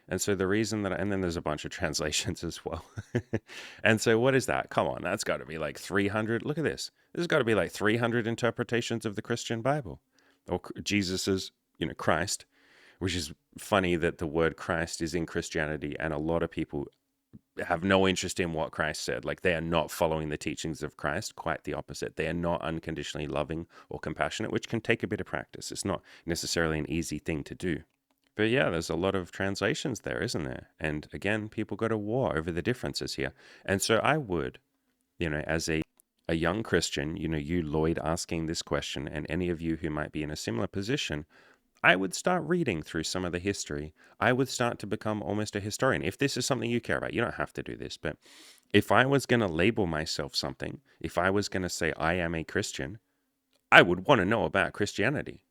And so the reason that, and then there's a bunch of translations as well. And so what is that? Come on, that's got to be like 300. Look at this. This has got to be like 300 interpretations of the Christian Bible, or Jesus's, Christ, which is funny that the word Christ is in Christianity, and a lot of people have no interest in what Christ said. Like, they are not following the teachings of Christ. Quite the opposite. They are not unconditionally loving or compassionate, which can take a bit of practice. It's not necessarily an easy thing to do. But yeah, there's a lot of translations there, isn't there? And again, people go to war over the differences here. And so I would, as a young Christian, you, Lloyd, asking this question, and any of you who might be in a similar position, I would start reading through some of the history. I would start to become almost a historian. If this is something you care about, you don't have to do this. But if I was going to label myself something, if I was going to say I am a Christian, I would want to know about Christianity.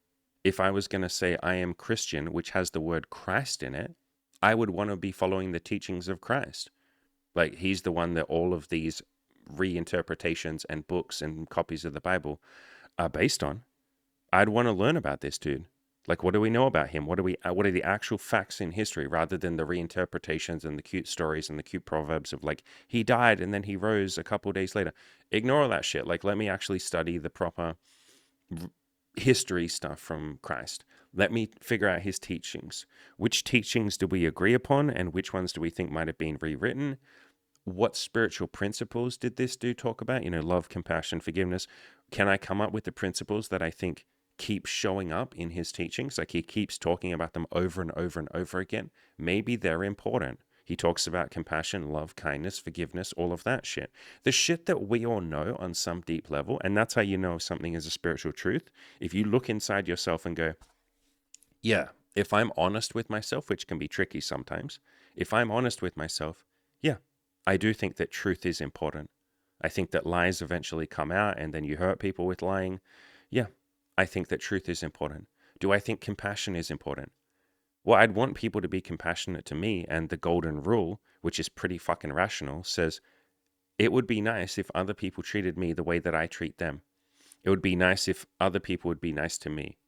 If I was going to say I am Christian, which has the word Christ in it, I would want to be following the teachings of Christ. Like, he's the one that all of these reinterpretations and books and copies of the Bible are based on. I'd want to learn about this dude. Like, what do we know about him? What are the actual facts in history, rather than the reinterpretations and the cute stories and the cute proverbs of like, he died and then he rose a couple days later. Ignore all that shit. Like, let me actually study the proper history stuff from Christ. Let me figure out his teachings. Which teachings do we agree upon, and which ones do we think might have been rewritten? What spiritual principles did this dude talk about? Love, compassion, forgiveness. Can I come up with the principles that I think keep showing up in his teachings? Like, he keeps talking about them over and over and over again. Maybe they're important. He talks about compassion, love, kindness, forgiveness, all of that shit. The shit that we all know on some deep level, and that's how you know if something is a spiritual truth. If you look inside yourself and go, yeah, if I'm honest with myself, which can be tricky sometimes, if I'm honest with myself, yeah, I do think that truth is important. I think that lies eventually come out, and then you hurt people with lying. Yeah, I think that truth is important. Do I think compassion is important? Well, I'd want people to be compassionate to me, and the golden rule, which is pretty fucking rational, says it would be nice if other people treated me the way that I treat them. It would be nice if other people would be nice to me.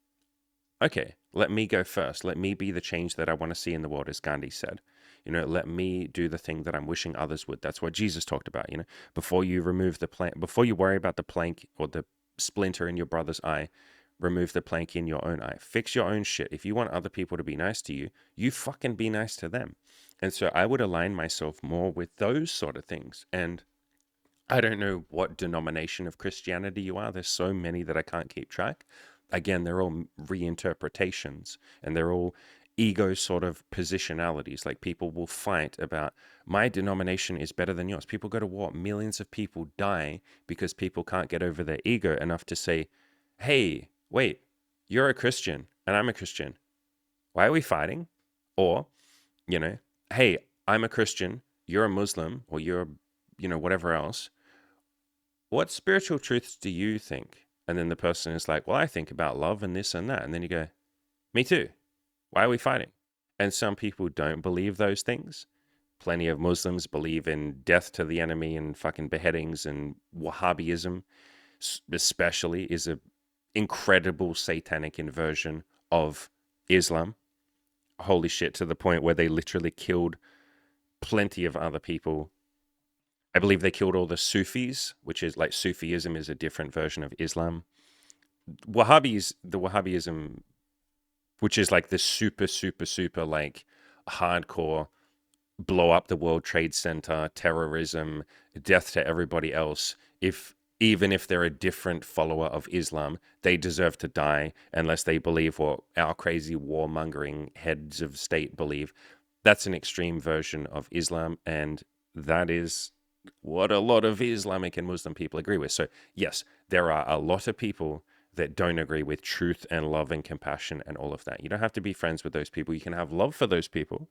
Okay, let me go first. Let me be the change that I want to see in the world, as Gandhi said. Let me do the thing that I'm wishing others would. That's what Jesus talked about. Before you remove the plank, before you worry about the plank or the splinter in your brother's eye, remove the plank in your own eye. Fix your own shit. If you want other people to be nice to you, you fucking be nice to them. And so I would align myself more with those sort of things. And I don't know what denomination of Christianity you are. There's so many that I can't keep track. again, they're all reinterpretations, and they're all ego sort of positionalities. Like, people will fight about, my denomination is better than yours. People go to war. Millions of people die because people can't get over their ego enough to say, hey, wait, you're a Christian and I'm a Christian. Why are we fighting? Or, you know, hey, I'm a Christian, you're a Muslim, or you're, whatever else. What spiritual truths do you think? And then the person is like, well, I think about love and this and that. And then you go, me too. Why are we fighting? And some people don't believe those things. Plenty of Muslims believe in death to the enemy and fucking beheadings, and Wahhabism especially is a incredible satanic inversion of Islam. Holy shit, to the point where they literally killed plenty of other people. I believe they killed all the Sufis, which is like, Sufism is a different version of Islam. The Wahhabism, which is like the super, super, super like hardcore blow up the World Trade Center, terrorism, death to everybody else. Even if they're a different follower of Islam, they deserve to die unless they believe what our crazy warmongering heads of state believe. That's an extreme version of Islam, and that is what a lot of Islamic and Muslim people agree with. So, yes, there are a lot of people that don't agree with truth and love and compassion and all of that. You don't have to be friends with those people. You can have love for those people,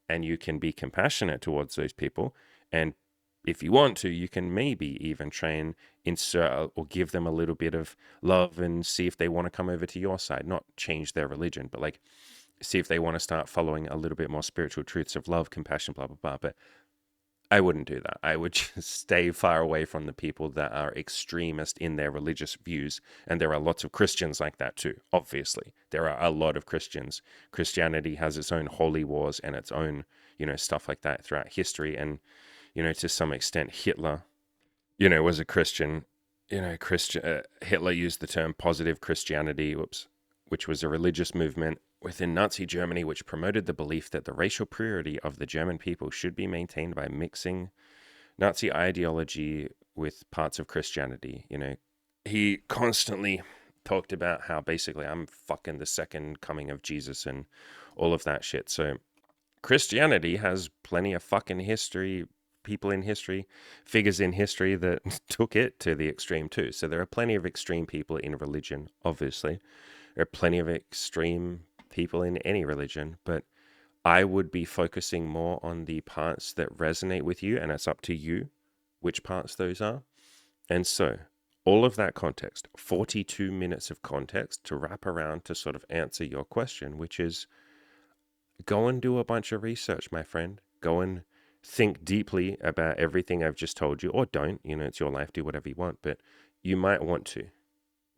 and you can be compassionate towards those people. And if you want to, you can maybe even try and insert or give them a little bit of love and see if they want to come over to your side. Not change their religion, but like, see if they want to start following a little bit more spiritual truths of love, compassion, blah, blah, blah. But I wouldn't do that. I would just stay far away from the people that are extremist in their religious views. And there are lots of Christians like that too, obviously. There are a lot of Christians. Christianity has its own holy wars and its own, stuff like that throughout history. And, to some extent, Hitler, was a Christian. Hitler used the term positive Christianity, which was a religious movement within Nazi Germany, which promoted the belief that the racial purity of the German people should be maintained by mixing Nazi ideology with parts of Christianity. He constantly talked about how basically I'm fucking the second coming of Jesus and all of that shit. So Christianity has plenty of fucking history, people in history, figures in history that took it to the extreme too. So there are plenty of extreme people in religion, obviously. There are plenty of extreme people in any religion, but I would be focusing more on the parts that resonate with you, and it's up to you which parts those are. And so, all of that context, 42 minutes of context to wrap around to sort of answer your question, which is, go and do a bunch of research, my friend. Go and think deeply about everything I've just told you, or don't. It's your life, do whatever you want, but you might want to.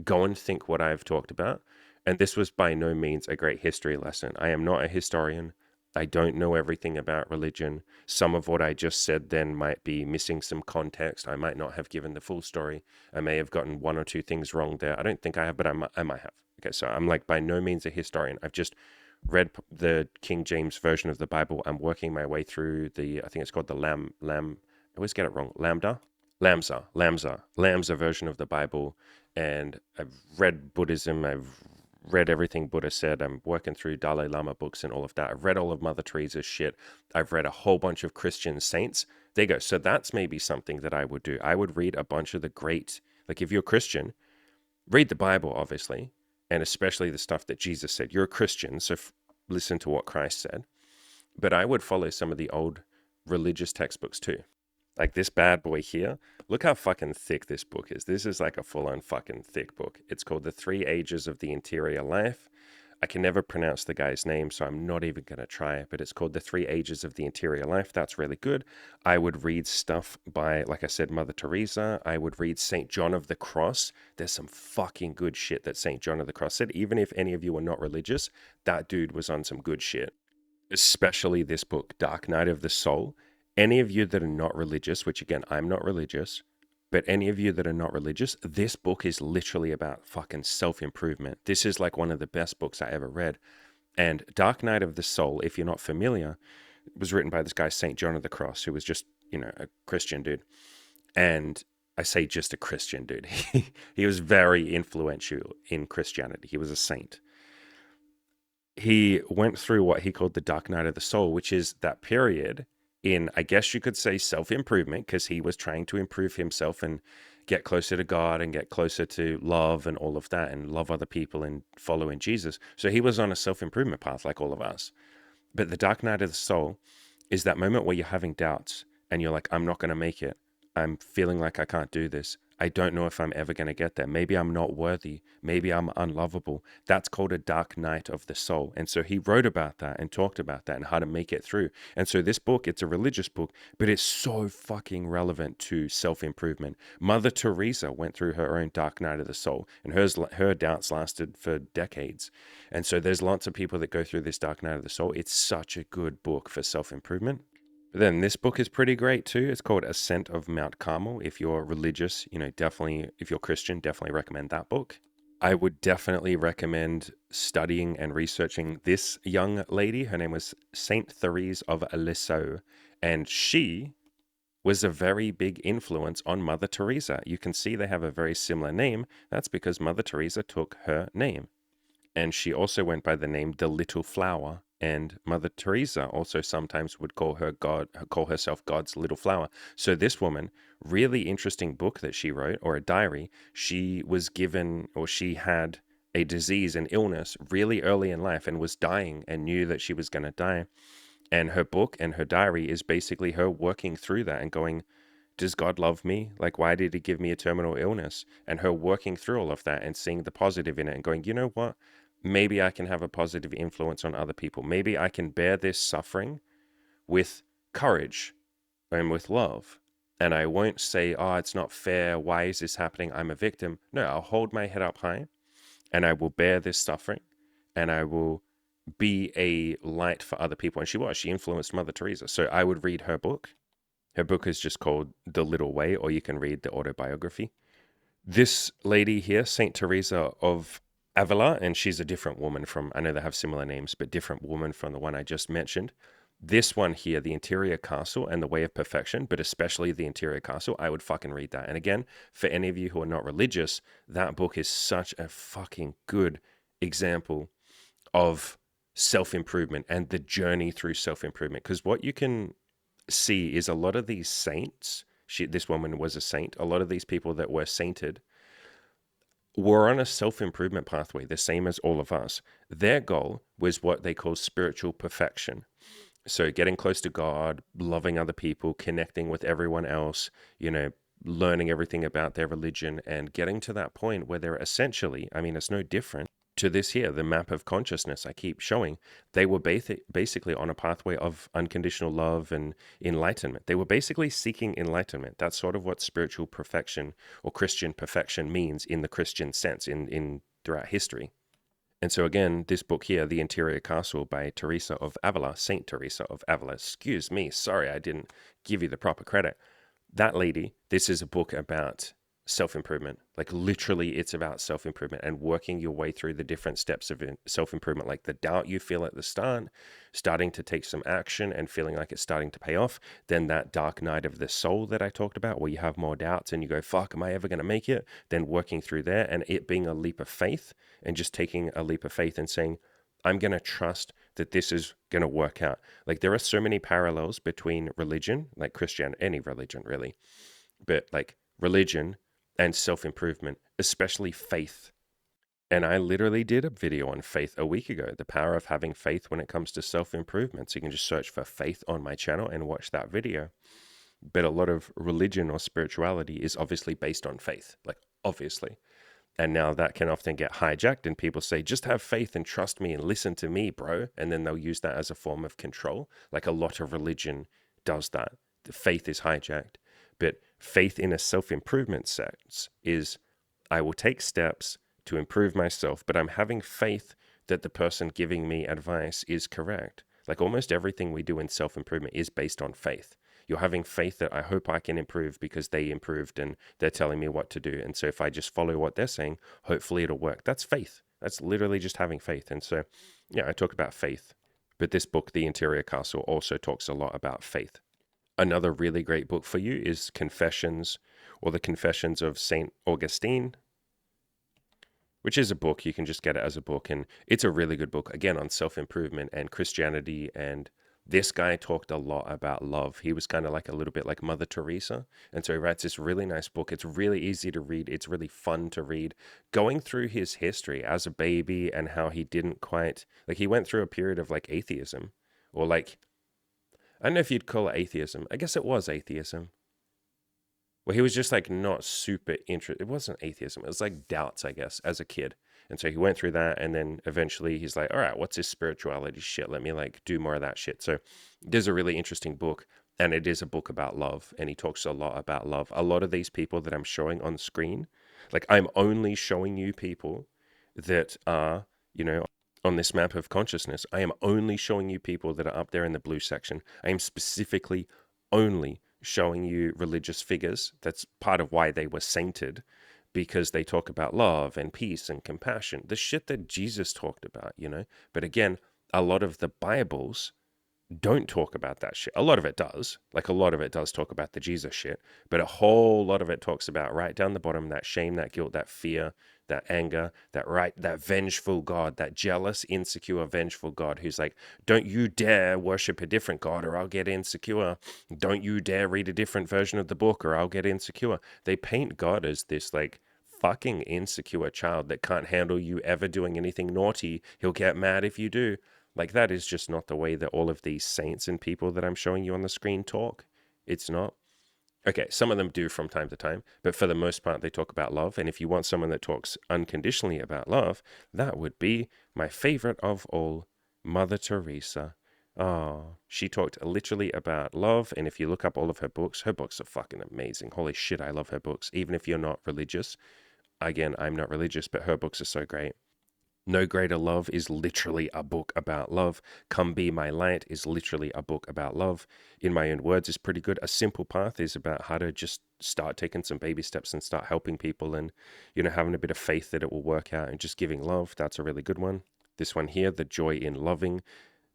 Go and think what I've talked about. And this was by no means a great history lesson. I am not a historian. I don't know everything about religion. Some of what I just said then might be missing some context. I might not have given the full story. I may have gotten one or two things wrong there. I don't think I have, but I might have. Okay, so I'm like by no means a historian. I've just read the King James version of the Bible. I'm working my way through I think it's called the I always get it wrong, Lamsa version of the Bible. And I've read Buddhism. I've read everything Buddha said. I'm working through Dalai Lama books and all of that. I've read all of Mother Teresa's shit. I've read a whole bunch of Christian saints. There you go. So that's maybe something that I would do. I would read a bunch of the great, like if you're Christian, read the Bible, obviously, and especially the stuff that Jesus said. You're a Christian, so listen to what Christ said. But I would follow some of the old religious textbooks too. Like this bad boy here. Look how fucking thick this book is. This is like a full-on fucking thick book. It's called The 3 Ages of the Interior Life. I can never pronounce the guy's name, so I'm not even going to try, but it's called The 3 Ages of the Interior Life. That's really good. I would read stuff by, like I said, Mother Teresa. I would read St. John of the Cross. There's some fucking good shit that St. John of the Cross said. Even if any of you are not religious, that dude was on some good shit. Especially this book, Dark Night of the Soul. Any of you that are not religious, which again, I'm not religious, but any of you that are not religious, this book is literally about fucking self-improvement. This is like one of the best books I ever read. And Dark Night of the Soul, if you're not familiar, was written by this guy, St. John of the Cross, who was just, a Christian dude. And I say just a Christian dude. He was very influential in Christianity. He was a saint. He went through what he called the dark night of the soul, which is that period in, I guess you could say, self improvement, because he was trying to improve himself and get closer to God and get closer to love and all of that and love other people and follow in Jesus. So he was on a self improvement path like all of us. But the dark night of the soul is that moment where you're having doubts and you're like, I'm not going to make it. I'm feeling like I can't do this. I don't know if I'm ever going to get there. Maybe I'm not worthy. Maybe I'm unlovable. That's called a dark night of the soul. And so he wrote about that and talked about that and how to make it through. And so this book, it's a religious book, but it's so fucking relevant to self-improvement. Mother Teresa went through her own dark night of the soul, and her doubts lasted for decades. And so there's lots of people that go through this dark night of the soul. It's such a good book for self-improvement. But then this book is pretty great too. It's called Ascent of Mount Carmel. If you're religious, definitely, if you're Christian, definitely recommend that book. I would definitely recommend studying and researching this young lady. Her name was Saint Therese of Lisieux, and she was a very big influence on Mother Teresa. You can see they have a very similar name. That's because Mother Teresa took her name. And she also went by the name the Little Flower. And Mother Teresa also sometimes would call herself God's little flower. So this woman, really interesting book that she wrote, or a diary. She was given, or she had a disease, an illness, really early in life, and was dying, and knew that she was going to die. And her book and her diary is basically her working through that and going, does God love me? Like, why did he give me a terminal illness? And her working through all of that and seeing the positive in it and going, you know what? Maybe I can have a positive influence on other people. Maybe I can bear this suffering with courage and with love. And I won't say, oh, it's not fair. Why is this happening? I'm a victim. No, I'll hold my head up high and I will bear this suffering and I will be a light for other people. And she influenced Mother Teresa. So I would read her book. Her book is just called The Little Way, or you can read the autobiography. This lady here, Saint Teresa of Avila, and she's a different woman from, I know they have similar names, but different woman from the one I just mentioned. This one here, The Interior Castle and the Way of Perfection, but especially The Interior Castle, I would fucking read that. And again, for any of you who are not religious, that book is such a fucking good example of self-improvement and the journey through self-improvement. Because what you can see is a lot of these saints, this woman was a saint, a lot of these people that were sainted were on a self-improvement pathway, the same as all of us. Their goal was what they call spiritual perfection. So getting close to God, loving other people, connecting with everyone else, learning everything about their religion and getting to that point where they're essentially, I mean, it's no different to this here, the map of consciousness I keep showing. They were basically on a pathway of unconditional love and enlightenment. They were basically seeking enlightenment. That's sort of what spiritual perfection or Christian perfection means in the Christian sense in throughout history. And so again, this book here, The Interior Castle by Teresa of Avila, Saint Teresa of Avila, excuse me, sorry, I didn't give you the proper credit. That lady, this is a book about self-improvement. Like literally it's about self-improvement and working your way through the different steps of self-improvement, like the doubt you feel at the start, starting to take some action and feeling like it's starting to pay off. Then that dark night of the soul that I talked about, where you have more doubts and you go, fuck, am I ever going to make it? Then working through there and it being a leap of faith and just taking a leap of faith and saying, I'm going to trust that this is going to work out. Like there are so many parallels between religion, like Christian, any religion really, but like religion and self-improvement, especially faith. And I literally did a video on faith a week ago, the power of having faith when it comes to self-improvement. So you can just search for faith on my channel and watch that video. But a lot of religion or spirituality is obviously based on faith, like obviously. And now that can often get hijacked and people say, just have faith and trust me and listen to me, bro. And then they'll use that as a form of control. Like a lot of religion does that. The faith is hijacked. But faith in a self-improvement sense is, I will take steps to improve myself, but I'm having faith that the person giving me advice is correct. Like almost everything we do in self-improvement is based on faith. You're having faith that I hope I can improve because they improved and they're telling me what to do. And so if I just follow what they're saying, hopefully it'll work. That's faith. That's literally just having faith. And so, yeah, I talk about faith. But this book, The Interior Castle, also talks a lot about faith. Another really great book for you is Confessions or The Confessions of St. Augustine, which is a book. You can just get it as a book. And it's a really good book, again, on self-improvement and Christianity. And this guy talked a lot about love. He was kind of like a little bit like Mother Teresa. And so he writes this really nice book. It's really easy to read. It's really fun to read. Going through his history as a baby and how he didn't quite, like, he went through a period of like atheism, or like, I don't know if you'd call it atheism. I guess it was atheism. Well, he was just like not super interested. It wasn't atheism. It was like doubts, I guess, as a kid. And so he went through that, and then eventually he's like, all right, what's this spirituality shit? Let me like do more of that shit. So there's a really interesting book, and it is a book about love, and he talks a lot about love. A lot of these people that I'm showing on screen, like, I'm only showing you people that are, you know, on this map of consciousness. I am only showing you people that are up there in the blue section. I am specifically only showing you religious figures. That's part of why they were sainted, because they talk about love and peace and compassion, the shit that Jesus talked about, you know? But again, a lot of the Bibles don't talk about that shit. A lot of it does. Like, a lot of it does talk about the Jesus shit, but a whole lot of it talks about right down the bottom, that shame, that guilt, that fear, that anger, that vengeful God, that jealous, insecure, vengeful God who's like, don't you dare worship a different God or I'll get insecure. Don't you dare read a different version of the book or I'll get insecure. They paint God as this like fucking insecure child that can't handle you ever doing anything naughty. He'll get mad if you do. Like, that is just not the way that all of these saints and people that I'm showing you on the screen talk. It's not. Okay, some of them do from time to time, but for the most part, they talk about love. And if you want someone that talks unconditionally about love, that would be my favorite of all, Mother Teresa. Oh, she talked literally about love. And if you look up all of her books are fucking amazing. Holy shit, I love her books. Even if you're not religious. Again, I'm not religious, but her books are so great. No Greater Love is literally a book about love. Come Be My Light is literally a book about love. In My Own Words is pretty good. A Simple Path is about how to just start taking some baby steps and start helping people, and, you know, having a bit of faith that it will work out, and just giving love. That's a really good one. This one here, The Joy in Loving.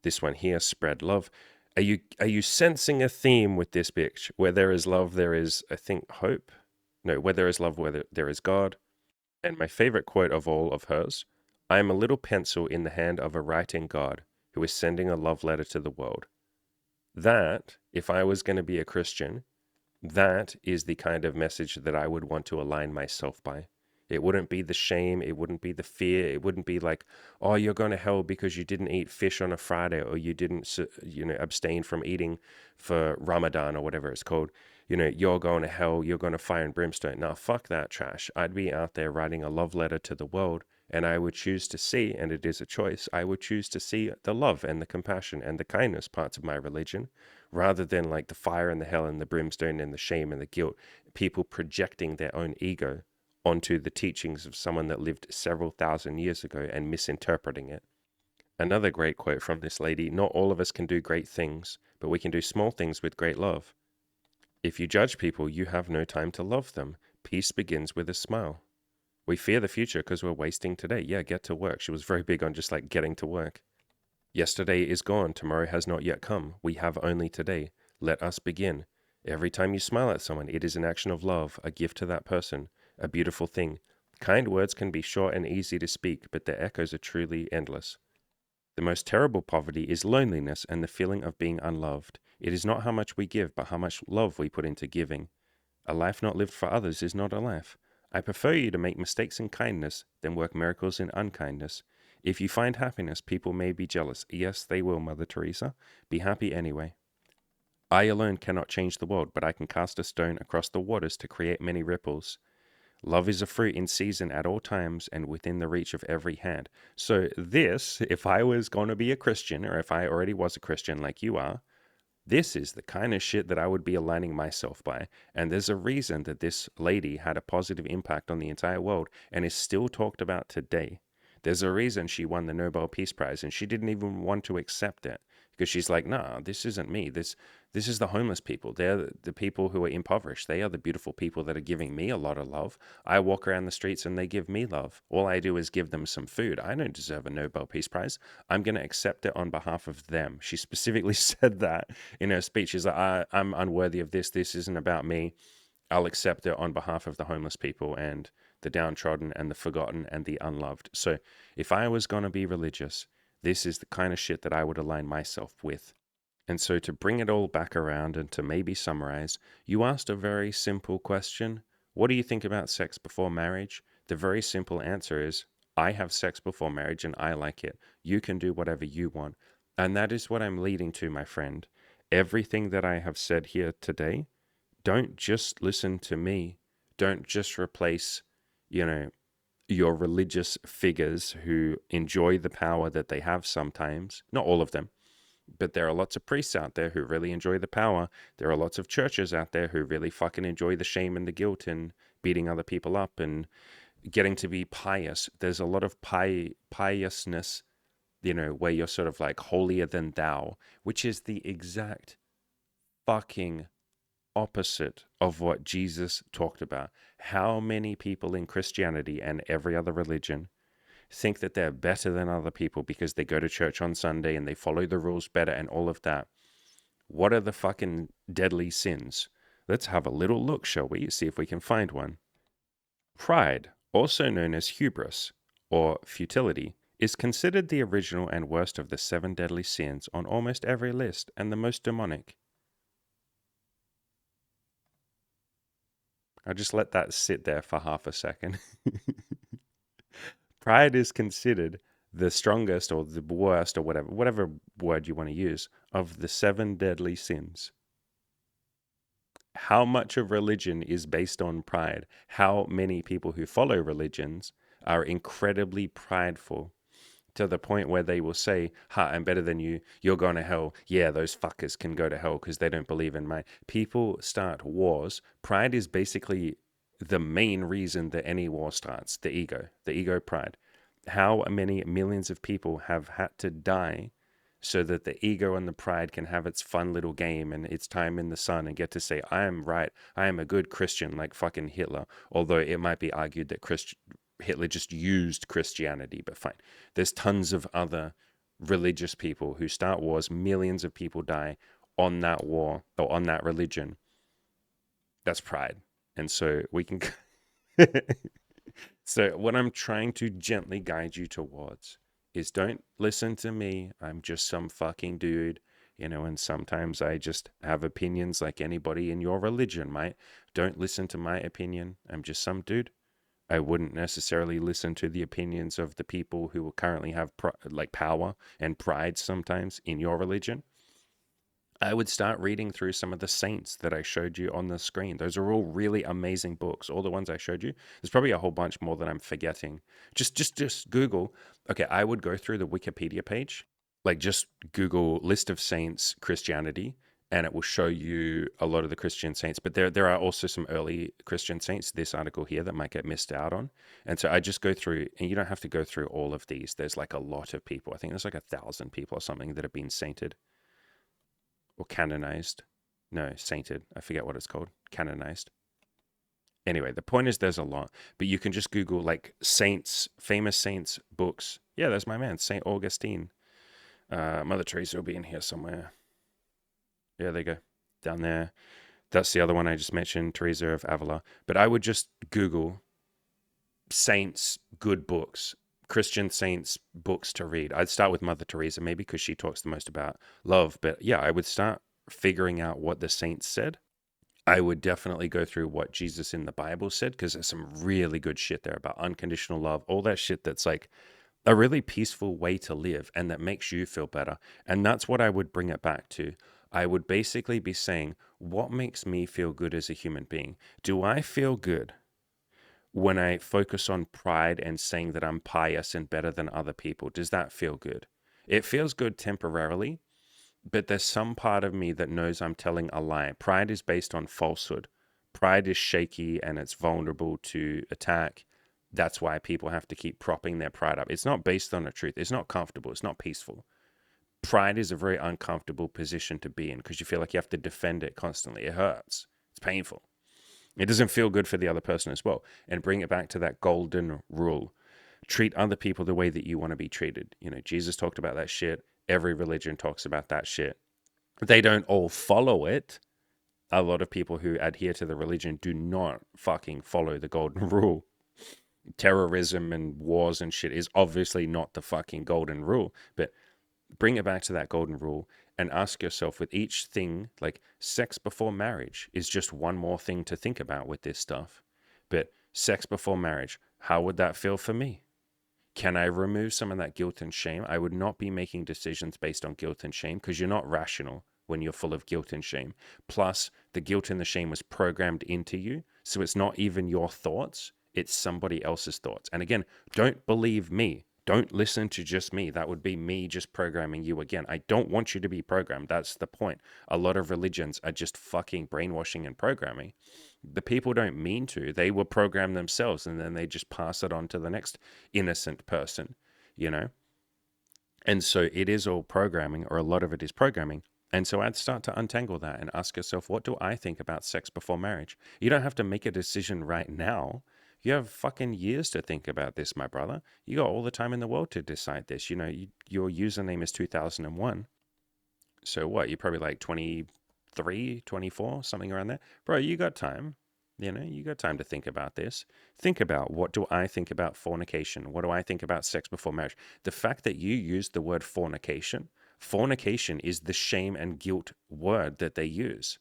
This one here, Spread Love. Are you sensing a theme with this bitch? Where there is love, there is, I think, hope. No, where there is love, where there is God. And my favorite quote of all of hers: I am a little pencil in the hand of a writing God who is sending a love letter to the world. That, if I was going to be a Christian, that is the kind of message that I would want to align myself by. It wouldn't be the shame. It wouldn't be the fear. It wouldn't be like, oh, you're going to hell because you didn't eat fish on a Friday, or you didn't, abstain from eating for Ramadan or whatever it's called. You're going to hell. You're going to fire and brimstone. Now, fuck that trash. I'd be out there writing a love letter to the world, and I would choose to see, and it is a choice, I would choose to see the love and the compassion and the kindness parts of my religion, rather than like the fire and the hell and the brimstone and the shame and the guilt, people projecting their own ego onto the teachings of someone that lived several thousand years ago and misinterpreting it. Another great quote from this lady: not all of us can do great things, but we can do small things with great love. If you judge people, you have no time to love them. Peace begins with a smile. We fear the future because we're wasting today. Yeah, get to work. She was very big on just like getting to work. Yesterday is gone. Tomorrow has not yet come. We have only today. Let us begin. Every time you smile at someone, it is an action of love, a gift to that person, a beautiful thing. Kind words can be short and easy to speak, but their echoes are truly endless. The most terrible poverty is loneliness and the feeling of being unloved. It is not how much we give, but how much love we put into giving. A life not lived for others is not a life. I prefer you to make mistakes in kindness than work miracles in unkindness. If you find happiness, people may be jealous. Yes, they will, Mother Teresa. Be happy anyway. I alone cannot change the world, but I can cast a stone across the waters to create many ripples. Love is a fruit in season at all times and within the reach of every hand. So this, if I was going to be a Christian, or if I already was a Christian like you are, this is the kind of shit that I would be aligning myself by. And there's a reason that this lady had a positive impact on the entire world and is still talked about today. There's a reason she won the Nobel Peace Prize, and she didn't even want to accept it, because she's like, nah, this isn't me. This is the homeless people. They're the people who are impoverished. They are the beautiful people that are giving me a lot of love. I walk around the streets and they give me love. All I do is give them some food. I don't deserve a Nobel Peace Prize. I'm going to accept it on behalf of them. She specifically said that in her speech. She's like, I'm unworthy of this. This isn't about me. I'll accept it on behalf of the homeless people and the downtrodden and the forgotten and the unloved. So if I was going to be religious, this is the kind of shit that I would align myself with. And so to bring it all back around and to maybe summarize, you asked a very simple question. What do you think about sex before marriage? The very simple answer is I have sex before marriage and I like it. You can do whatever you want. And that is what I'm leading to, my friend. Everything that I have said here today, don't just listen to me. Don't just replace, you know, your religious figures who enjoy the power that they have sometimes. Not all of them, but there are lots of priests out there who really enjoy the power. There are lots of churches out there who really fucking enjoy the shame and the guilt and beating other people up and getting to be pious. There's a lot of piousness, where you're sort of like holier than thou, which is the exact fucking opposite of what Jesus talked about. How many people in Christianity and every other religion think that they're better than other people because they go to church on Sunday and they follow the rules better and all of that? What are the fucking deadly sins? Let's have a little look, shall we? See if we can find one. Pride, also known as hubris or futility, is considered the original and worst of the 7 deadly sins on almost every list and the most demonic. I'll just let that sit there for half a second. Pride is considered the strongest or the worst or whatever word you want to use of the 7 deadly sins. How much of religion is based on pride? How many people who follow religions are incredibly prideful to the point where they will say, ha, I'm better than you. You're going to hell. Yeah, those fuckers can go to hell because they don't believe in my. People start wars. Pride is basically the main reason that any war starts. The ego pride. How many millions of people have had to die so that the ego and the pride can have its fun little game and its time in the sun and get to say, I am right. I am a good Christian like fucking Hitler. Although it might be argued that Hitler just used Christianity, but fine. There's tons of other religious people who start wars. Millions of people die on that war or on that religion. That's pride. And so we can. So what I'm trying to gently guide you towards is don't listen to me. I'm just some fucking dude, and sometimes I just have opinions like anybody in your religion might. Don't listen to my opinion. I'm just some dude. I wouldn't necessarily listen to the opinions of the people who currently have power and pride sometimes in your religion. I would start reading through some of the saints that I showed you on the screen. Those are all really amazing books. All the ones I showed you. There's probably a whole bunch more that I'm forgetting. Just Google. Okay, I would go through the Wikipedia page. Like just Google list of saints Christianity, and it will show you a lot of the Christian saints. But there are also some early Christian saints, this article here, that might get missed out on. And so I just go through, and you don't have to go through all of these. There's like a lot of people. I think there's like 1,000 people or something that have been sainted or canonized. No, sainted. I forget what it's called. Canonized. Anyway, the point is there's a lot, but you can just Google like saints, famous saints books. Yeah, there's my man, Saint Augustine. Mother Teresa will be in here somewhere. Yeah, there you go. Down there. That's the other one I just mentioned, Teresa of Avila. But I would just Google saints, good books, Christian saints books to read. I'd start with Mother Teresa maybe because she talks the most about love. But yeah, I would start figuring out what the saints said. I would definitely go through what Jesus in the Bible said because there's some really good shit there about unconditional love, all that shit that's like a really peaceful way to live and that makes you feel better. And that's what I would bring it back to. I would basically be saying, what makes me feel good as a human being? Do I feel good when I focus on pride and saying that I'm pious and better than other people? Does that feel good? It feels good temporarily, but there's some part of me that knows I'm telling a lie. Pride is based on falsehood. Pride is shaky and it's vulnerable to attack. That's why people have to keep propping their pride up. It's not based on the truth. It's not comfortable. It's not peaceful. Pride is a very uncomfortable position to be in because you feel like you have to defend it constantly. It hurts. It's painful. It doesn't feel good for the other person as well. And bring it back to that golden rule. Treat other people the way that you want to be treated. Jesus talked about that shit. Every religion talks about that shit. They don't all follow it. a lot of people who adhere to the religion do not fucking follow the golden rule. Terrorism and wars and shit is obviously not the fucking golden rule, but bring it back to that golden rule and ask yourself with each thing, like sex before marriage is just one more thing to think about with this stuff. But sex before marriage, how would that feel for me? Can I remove some of that guilt and shame? I would not be making decisions based on guilt and shame because you're not rational when you're full of guilt and shame. Plus, the guilt and the shame was programmed into you. So it's not even your thoughts, it's somebody else's thoughts. And again, don't believe me. Don't listen to just me. That would be me just programming you again. I don't want you to be programmed. That's the point. A lot of religions are just fucking brainwashing and programming. The people don't mean to. They will program themselves and then they just pass it on to the next innocent person, you know? And so it is all programming, or a lot of it is programming. And so I'd start to untangle that and ask yourself, what do I think about sex before marriage? You don't have to make a decision right now. You have fucking years to think about this, my brother. You got all the time in the world to decide this. You know, your username is 2001. So what? You're probably like 23, 24, something around there. Bro, you got time. You know, you got time to think about this. Think about, what do I think about fornication? What do I think about sex before marriage? The fact that you use the word fornication is the shame and guilt word that they use.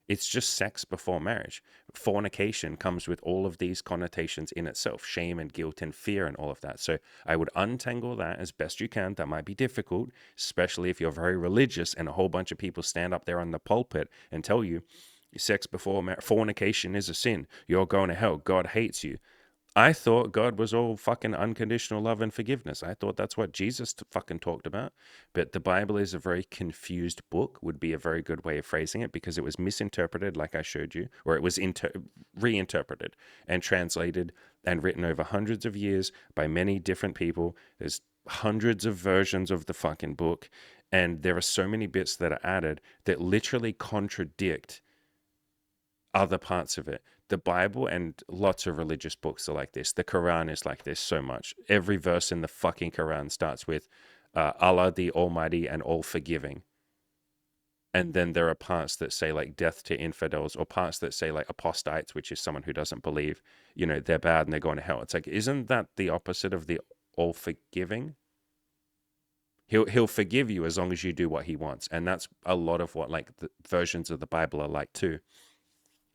It's just sex before marriage. Fornication comes with all of these connotations in itself, shame and guilt and fear and all of that. So I would untangle that as best you can. That might be difficult, especially if you're very religious and a whole bunch of people stand up there on the pulpit and tell you sex before marriage, fornication is a sin. You're going to hell. God hates you. I thought God was all fucking unconditional love and forgiveness. I thought that's what Jesus fucking talked about. But the Bible is a very confused book, would be a very good way of phrasing it, because it was misinterpreted, like I showed you, or it was reinterpreted and translated and written over hundreds of years by many different people. There's hundreds of versions of the fucking book, and there are so many bits that are added that literally contradict other parts of it. The Bible and lots of religious books are like this. The Quran is like this so much. Every verse in the fucking Quran starts with Allah the Almighty and all forgiving. And then there are parts that say like death to infidels, or parts that say like apostates, which is someone who doesn't believe, you know, they're bad and they're going to hell. It's like, isn't that the opposite of the all forgiving? He'll forgive you as long as you do what he wants. And that's a lot of what like the versions of the Bible are like too.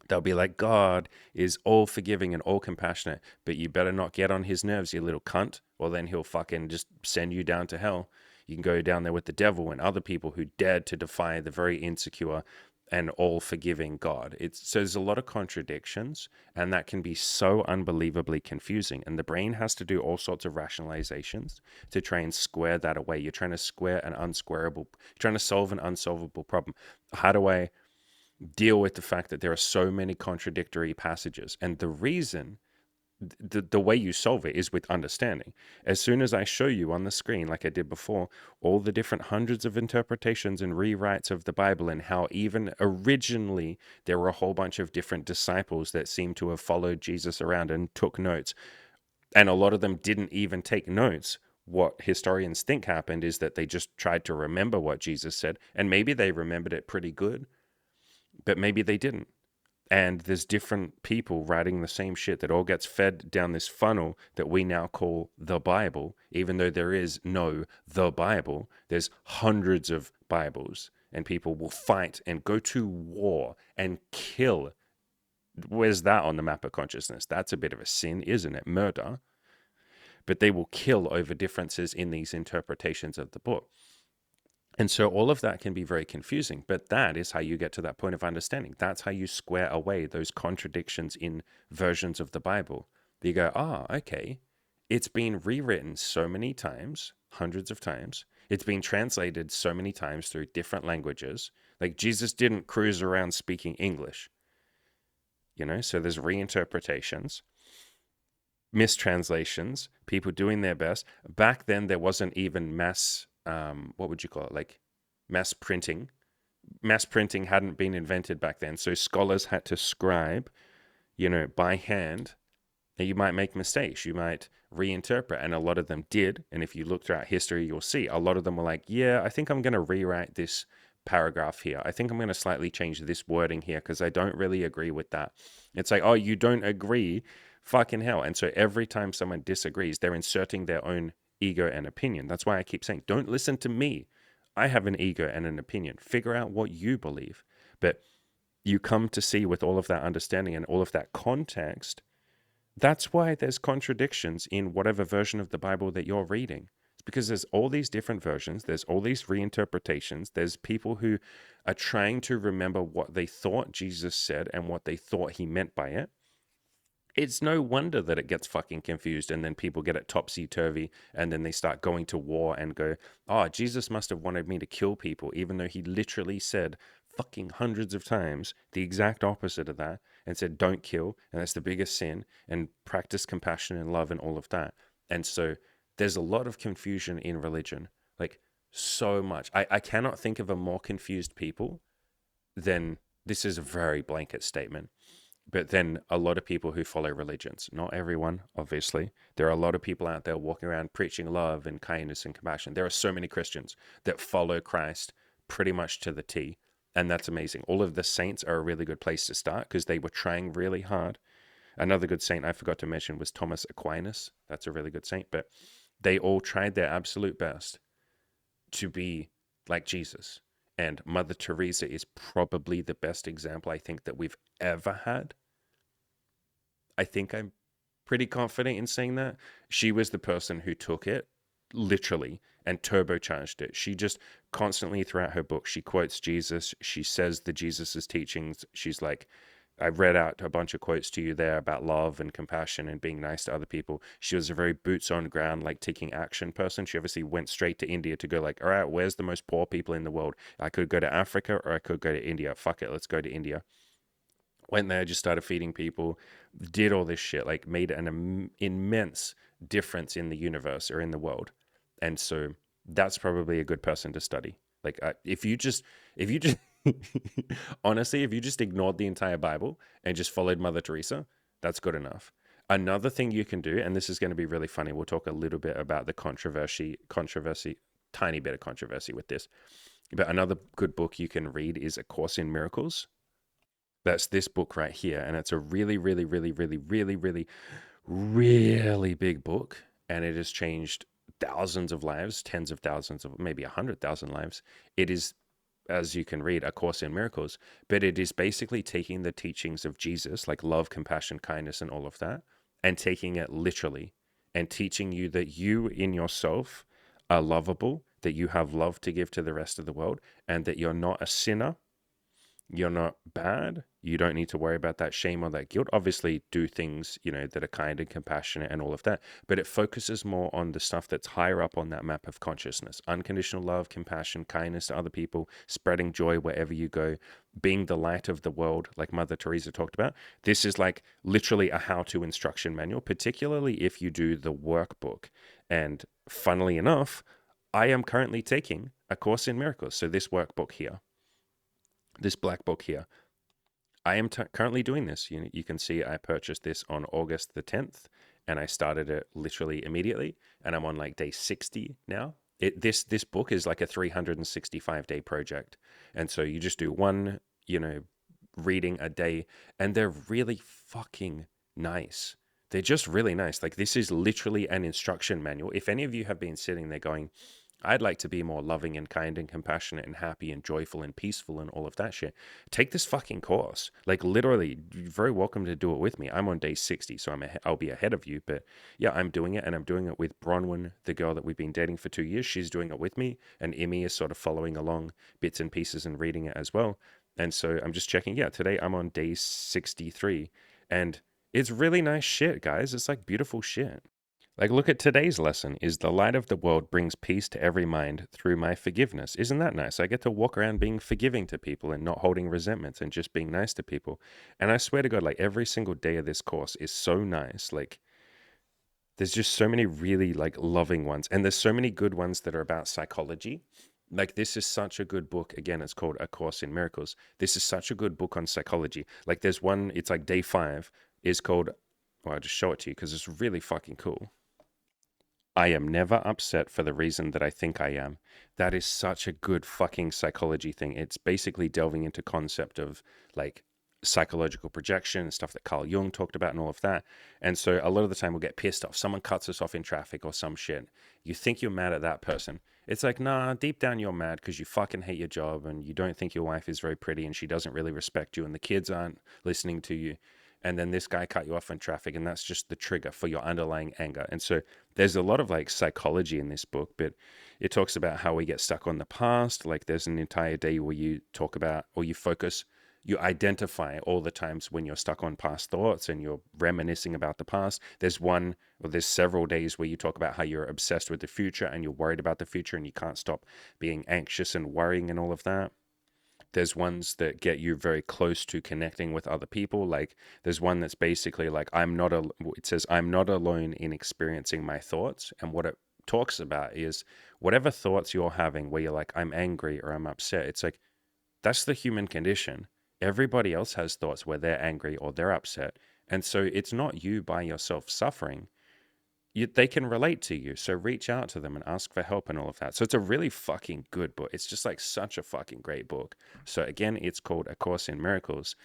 They'll be like, God is all forgiving and all compassionate, but you better not get on his nerves, you little cunt, or then he'll fucking just send you down to hell. You can go down there with the devil and other people who dared to defy the very insecure and all forgiving God. So there's a lot of contradictions, and that can be so unbelievably confusing. And the brain has to do all sorts of rationalizations to try and square that away. You're trying to square an unsquareable, you're trying to solve an unsolvable problem. How do I deal with the fact that there are so many contradictory passages? And the reason, the way you solve it is with understanding. As soon as I show you on the screen, like I did before, all the different hundreds of interpretations and rewrites of the Bible, and how even originally there were a whole bunch of different disciples that seem to have followed Jesus around and took notes, and a lot of them didn't even take notes. What historians think happened is that they just tried to remember what Jesus said, and maybe they remembered it pretty good, but maybe they didn't. And there's different people writing the same shit that all gets fed down this funnel that we now call the Bible, even though there is no the Bible. There's hundreds of Bibles, and people will fight and go to war and kill. Where's that on the map of consciousness? That's a bit of a sin, isn't it? Murder. But they will kill over differences in these interpretations of the book. And so all of that can be very confusing, but that is how you get to that point of understanding. That's how you square away those contradictions in versions of the Bible. You go, okay, it's been rewritten so many times, hundreds of times. It's been translated so many times through different languages. Like Jesus didn't cruise around speaking English, you know? So there's reinterpretations, mistranslations, people doing their best. Back then, there wasn't even mass what would you call it? Like mass printing. Mass printing hadn't been invented back then. So scholars had to scribe, you know, by hand. And you might make mistakes. You might reinterpret. And a lot of them did. And if you look throughout history, you'll see a lot of them were like, yeah, I think I'm going to rewrite this paragraph here. I think I'm going to slightly change this wording here because I don't really agree with that. It's like, oh, you don't agree? Fucking hell. And so every time someone disagrees, they're inserting their own ego and opinion. That's why I keep saying, don't listen to me. I have an ego and an opinion. Figure out what you believe. But you come to see with all of that understanding and all of that context, that's why there's contradictions in whatever version of the Bible that you're reading. It's because there's all these different versions, there's all these reinterpretations, there's people who are trying to remember what they thought Jesus said and what they thought he meant by it. It's no wonder that it gets fucking confused and then people get it topsy-turvy and then they start going to war and go, oh, Jesus must have wanted me to kill people, even though he literally said fucking hundreds of times the exact opposite of that and said, don't kill, and that's the biggest sin, and practice compassion and love and all of that. And so there's a lot of confusion in religion, like so much. I cannot think of a more confused people than, this is a very blanket statement, but then a lot of people who follow religions, not everyone, obviously. There are a lot of people out there walking around preaching love and kindness and compassion. There are so many Christians that follow Christ pretty much to the T. And that's amazing. All of the saints are a really good place to start because they were trying really hard. Another good saint I forgot to mention was Thomas Aquinas. That's a really good saint. But they all tried their absolute best to be like Jesus. And Mother Teresa is probably the best example I think that we've ever had. I think I'm pretty confident in saying that. She was the person who took it literally and turbocharged it. She just constantly throughout her book, she quotes Jesus. She says the Jesus's teachings. She's like, I read out a bunch of quotes to you there about love and compassion and being nice to other people. She was a very boots on ground, like taking action person. She obviously went straight to India to go like, all right, where's the most poor people in the world? I could go to Africa or I could go to India. Fuck it, let's go to India. Went there, just started feeding people, did all this shit, like made an immense difference in the universe or in the world. And so that's probably a good person to study. Like if you just, honestly, if you just ignored the entire Bible and just followed Mother Teresa, that's good enough. Another thing you can do, and this is going to be really funny, we'll talk a little bit about the controversy, tiny bit of controversy with this. But another good book you can read is A Course in Miracles. That's this book right here. And it's a really, really, really, really, really, really, really big book. And it has changed thousands of lives, tens of thousands of, maybe 100,000 lives. It is, as you can read, A Course in Miracles. But it is basically taking the teachings of Jesus, like love, compassion, kindness, and all of that, and taking it literally and teaching you that you in yourself are lovable, that you have love to give to the rest of the world, and that you're not a sinner. You're not bad. You don't need to worry about that shame or that guilt. Obviously, do things, that are kind and compassionate and all of that. But it focuses more on the stuff that's higher up on that map of consciousness. Unconditional love, compassion, kindness to other people, spreading joy wherever you go, being the light of the world, like Mother Teresa talked about. This is like literally a how-to instruction manual, particularly if you do the workbook. And funnily enough, I am currently taking A Course in Miracles. So this workbook here, this black book here. I am currently doing this. You can see I purchased this on August the 10th and I started it literally immediately. And I'm on like day 60 now. This book is like a 365-day project. And so you just do one, reading a day, and they're really fucking nice. They're just really nice. Like this is literally an instruction manual. If any of you have been sitting there going, I'd like to be more loving and kind and compassionate and happy and joyful and peaceful and all of that shit, take this fucking course. Like literally, you're very welcome to do it with me. I'm on day 60, so I'll be ahead of you. But yeah, I'm doing it, and I'm doing it with Bronwyn, the girl that we've been dating for 2 years. She's doing it with me, and Imi is sort of following along bits and pieces and reading it as well. And so I'm just checking. Yeah, today I'm on day 63, and it's really nice shit, guys. It's like beautiful shit. Like, look at today's lesson is the light of the world brings peace to every mind through my forgiveness. Isn't that nice? I get to walk around being forgiving to people and not holding resentments and just being nice to people. And I swear to God, like every single day of this course is so nice. Like there's just so many really like loving ones. And there's so many good ones that are about psychology. Like this is such a good book. Again, it's called A Course in Miracles. This is such a good book on psychology. Like there's one, it's like day 5 is called, well, I'll just show it to you because it's really fucking cool. I am never upset for the reason that I think I am. That is such a good fucking psychology thing. It's basically delving into concept of like psychological projection and stuff that Carl Jung talked about and all of that. And so a lot of the time we'll get pissed off. Someone cuts us off in traffic or some shit. You think you're mad at that person. It's like, nah, deep down you're mad because you fucking hate your job and you don't think your wife is very pretty and she doesn't really respect you and the kids aren't listening to you. And then this guy cut you off in traffic, and that's just the trigger for your underlying anger. And so there's a lot of like psychology in this book, but it talks about how we get stuck on the past. Like there's an entire day where you talk about or you focus, you identify all the times when you're stuck on past thoughts and you're reminiscing about the past. There's several days where you talk about how you're obsessed with the future and you're worried about the future and you can't stop being anxious and worrying and all of that. There's ones that get you very close to connecting with other people. Like there's one that's basically like, it says, I'm not alone in experiencing my thoughts. And what it talks about is whatever thoughts you're having where you're like, I'm angry or I'm upset. It's like, that's the human condition. Everybody else has thoughts where they're angry or they're upset. And so it's not you by yourself suffering. They can relate to you. So reach out to them and ask for help and all of that. So it's a really fucking good book. It's just like such a fucking great book. So again, it's called A Course in Miracles.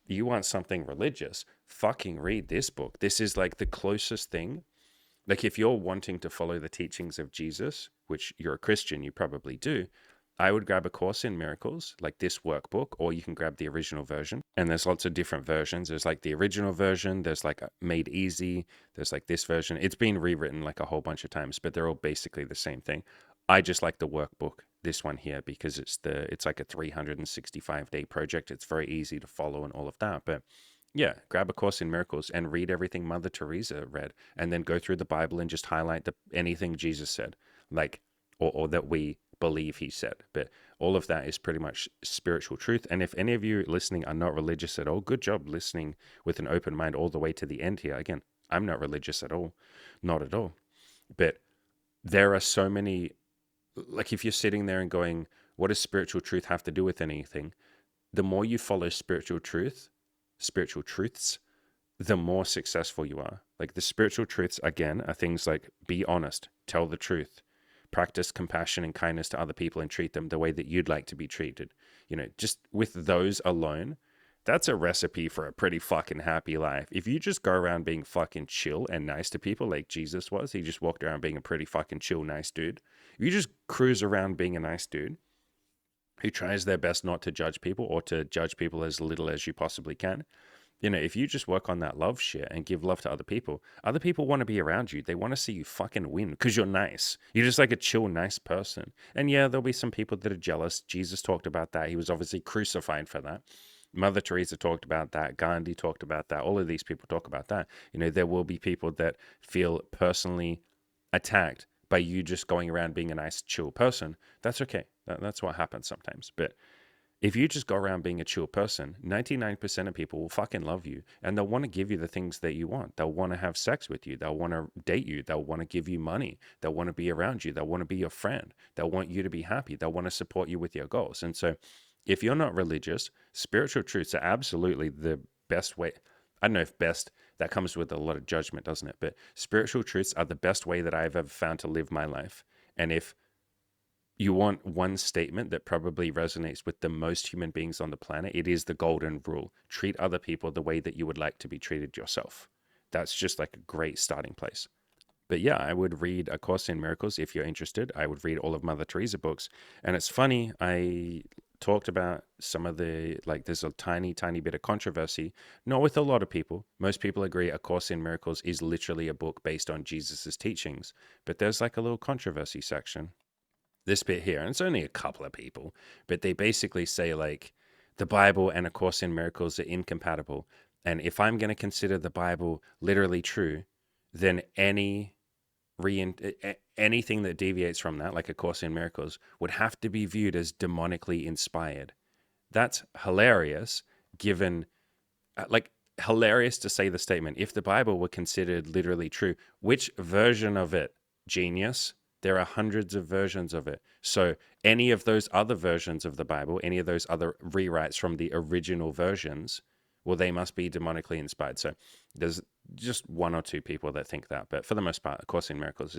You want something religious, fucking read this book. This is like the closest thing. Like if you're wanting to follow the teachings of Jesus, which you're a Christian, you probably do, I would grab A Course in Miracles, like this workbook, or you can grab the original version. And there's lots of different versions. There's like the original version, there's like a Made Easy, there's like this version. It's been rewritten like a whole bunch of times, but they're all basically the same thing. I just like the workbook, this one here, because it's like a 365-day project. It's very easy to follow and all of that. But yeah, grab A Course in Miracles and read everything Mother Teresa read, and then go through the Bible and just highlight anything Jesus said, like or that we believe he said. But all of that is pretty much spiritual truth. And if any of you listening are not religious at all, good job listening with an open mind all the way to the end here. Again, I'm not religious at all, not at all. But there are so many, like if you're sitting there and going, what does spiritual truth have to do with anything? The more you follow spiritual truths, the more successful you are. Like the spiritual truths, again, are things like be honest, tell the truth, practice compassion and kindness to other people and treat them the way that you'd like to be treated. Just with those alone, that's a recipe for a pretty fucking happy life. If you just go around being fucking chill and nice to people like Jesus was, he just walked around being a pretty fucking chill, nice dude. If you just cruise around being a nice dude who tries their best not to judge people or to judge people as little as you possibly can, if you just work on that love shit and give love to other people want to be around you. They want to see you fucking win because you're nice. You're just like a chill, nice person. And yeah, there'll be some people that are jealous. Jesus talked about that. He was obviously crucified for that. Mother Teresa talked about that. Gandhi talked about that. All of these people talk about that. There will be people that feel personally attacked by you just going around being a nice, chill person. That's okay. That's what happens sometimes. But if you just go around being a chill person, 99% of people will fucking love you and they'll want to give you the things that you want. They'll want to have sex with you. They'll want to date you. They'll want to give you money. They'll want to be around you. They'll want to be your friend. They'll want you to be happy. They'll want to support you with your goals. And so if you're not religious, spiritual truths are absolutely the best way. I don't know if best, that comes with a lot of judgment, doesn't it? But spiritual truths are the best way that I've ever found to live my life. And if you want one statement that probably resonates with the most human beings on the planet, it is the golden rule. Treat other people the way that you would like to be treated yourself. That's just like a great starting place. But yeah, I would read A Course in Miracles if you're interested. I would read all of Mother Teresa books. And it's funny, I talked about some of there's a tiny, tiny bit of controversy, not with a lot of people. Most people agree A Course in Miracles is literally a book based on Jesus's teachings. But there's like a little controversy section. This bit here, and it's only a couple of people, but they basically say like the Bible and A Course in Miracles are incompatible. And if I'm going to consider the Bible literally true, then anything that deviates from that, like A Course in Miracles, would have to be viewed as demonically inspired. That's hilarious, given hilarious to say the statement. If the Bible were considered literally true, which version of it, genius? There are hundreds of versions of it. So any of those other versions of the Bible, any of those other rewrites from the original versions, well, they must be demonically inspired. So just one or two people that think that, but for the most part, A Course in Miracles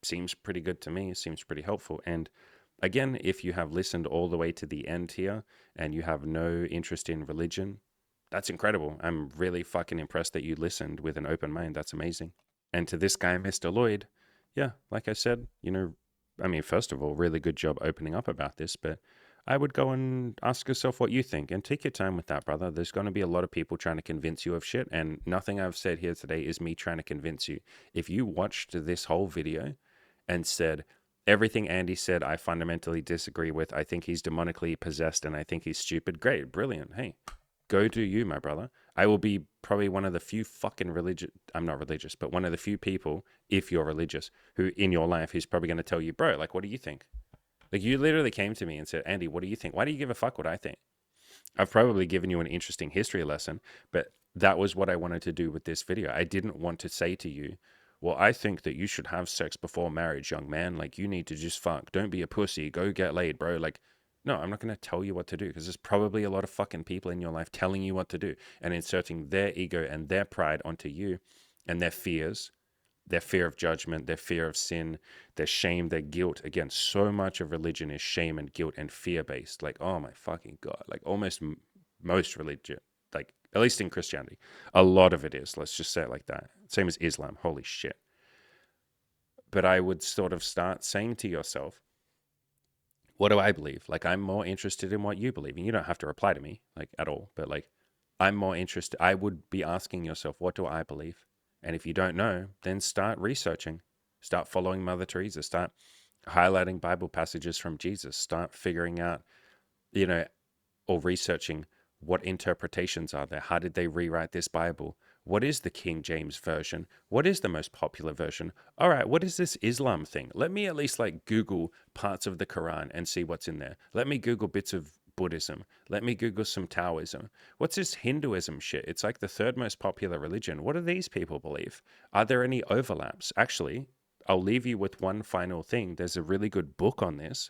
seems pretty good to me. It seems pretty helpful. And again, if you have listened all the way to the end here and you have no interest in religion, that's incredible. I'm really fucking impressed that you listened with an open mind. That's amazing. And to this guy, Mr. Lloyd, yeah, like I said, I mean, first of all, really good job opening up about this, but I would go and ask yourself what you think and take your time with that, brother. There's going to be a lot of people trying to convince you of shit, and nothing I've said here today is me trying to convince you. If you watched this whole video and said, everything Andy said, I fundamentally disagree with, I think he's demonically possessed and I think he's stupid, great, brilliant. Hey, go do you, my brother. I will be probably one of the few fucking religious, I'm not religious, but one of the few people, if you're religious, who in your life who's probably going to tell you, bro, like, what do you think? Like, you literally came to me and said, Andy, what do you think? Why do you give a fuck what I think? I've probably given you an interesting history lesson, but that was what I wanted to do with this video. I didn't want to say to you, well, I think that you should have sex before marriage, young man. Like, you need to just fuck. Don't be a pussy. Go get laid, bro. Like, no, I'm not going to tell you what to do because there's probably a lot of fucking people in your life telling you what to do and inserting their ego and their pride onto you and their fears, their fear of judgment, their fear of sin, their shame, their guilt. Again, so much of religion is shame and guilt and fear based. Like, oh my fucking God. Like, almost most religion, like, at least in Christianity, a lot of it is. Let's just say it like that. Same as Islam. Holy shit. But I would sort of start saying to yourself, what do I believe? Like, I'm more interested in what you believe. And you don't have to reply to me, like, at all. But, like, I'm more interested. I would be asking yourself, what do I believe? And if you don't know, then start researching. Start following Mother Teresa. Start highlighting Bible passages from Jesus. Start figuring out, or researching what interpretations are there. How did they rewrite this Bible? What is the King James Version? What is the most popular version? All right, what is this Islam thing? Let me at least Google parts of the Quran and see what's in there. Let me Google bits of Buddhism. Let me Google some Taoism. What's this Hinduism shit? It's like the third most popular religion. What do these people believe? Are there any overlaps? Actually, I'll leave you with one final thing. There's a really good book on this.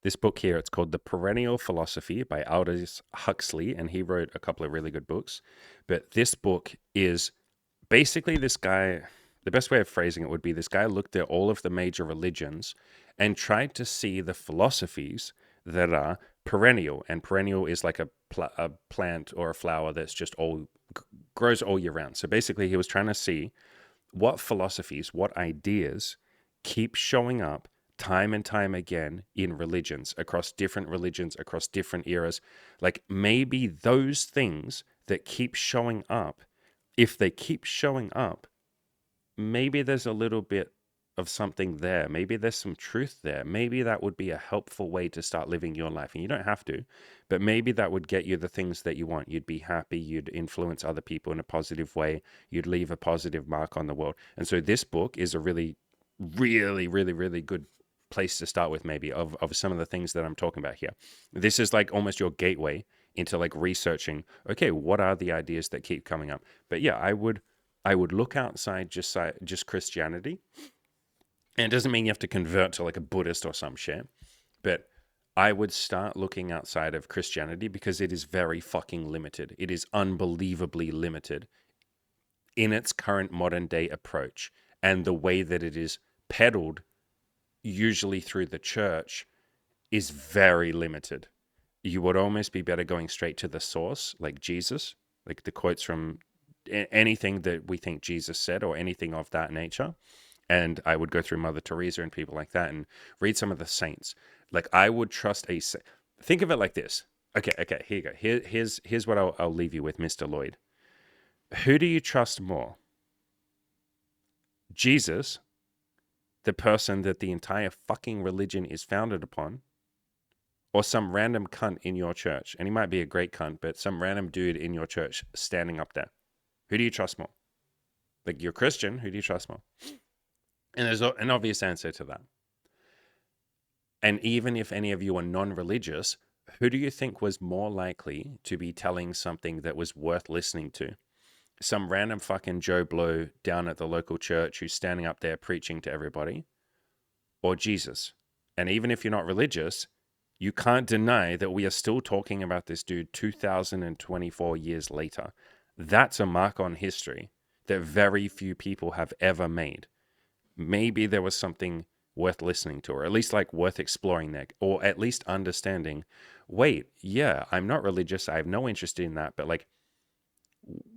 This book here, it's called The Perennial Philosophy by Aldous Huxley, and he wrote a couple of really good books. But this book is basically this guy, the best way of phrasing it would be this guy looked at all of the major religions and tried to see the philosophies that are perennial. And perennial is like a plant or a flower that's just grows all year round. So basically he was trying to see what philosophies, what ideas keep showing up time and time again in religions, across different eras. Like, maybe those things that keep showing up, if they keep showing up, maybe there's a little bit of something there. Maybe there's some truth there. Maybe that would be a helpful way to start living your life. And you don't have to, but maybe that would get you the things that you want. You'd be happy. You'd influence other people in a positive way. You'd leave a positive mark on the world. And so this book is a really, really, really, really good place to start with, maybe, of some of the things that I'm talking about here. This is like almost your gateway into like researching, okay, what are the ideas that keep coming up? But yeah, I would look outside just Christianity. And it doesn't mean you have to convert to like a Buddhist or some shit, but I would start looking outside of Christianity because it is very fucking limited. It is unbelievably limited in its current modern day approach, and the way that it is peddled, usually through the church, is very limited. You would almost be better going straight to the source, like Jesus, like the quotes from anything that we think Jesus said or anything of that nature. And I would go through Mother Teresa and people like that and read some of the saints. Like, I would trust think of it like this. Okay, here you go. Here's what I'll leave you with, Mr. Lloyd. Who do you trust more? Jesus, the person that the entire fucking religion is founded upon, or some random cunt in your church? And he might be a great cunt, but some random dude in your church standing up there. Who do you trust more? Like, you're Christian, who do you trust more? And there's an obvious answer to that. And even if any of you are non-religious, who do you think was more likely to be telling something that was worth listening to? Some random fucking Joe Blow down at the local church who's standing up there preaching to everybody? Or Jesus? And even if you're not religious, you can't deny that we are still talking about this dude 2024 years later. That's a mark on history. that very few people have ever made. Maybe there was something worth listening to, or at least like worth exploring that, or at least understanding, wait, yeah, I'm not religious. I have no interest in that. But like,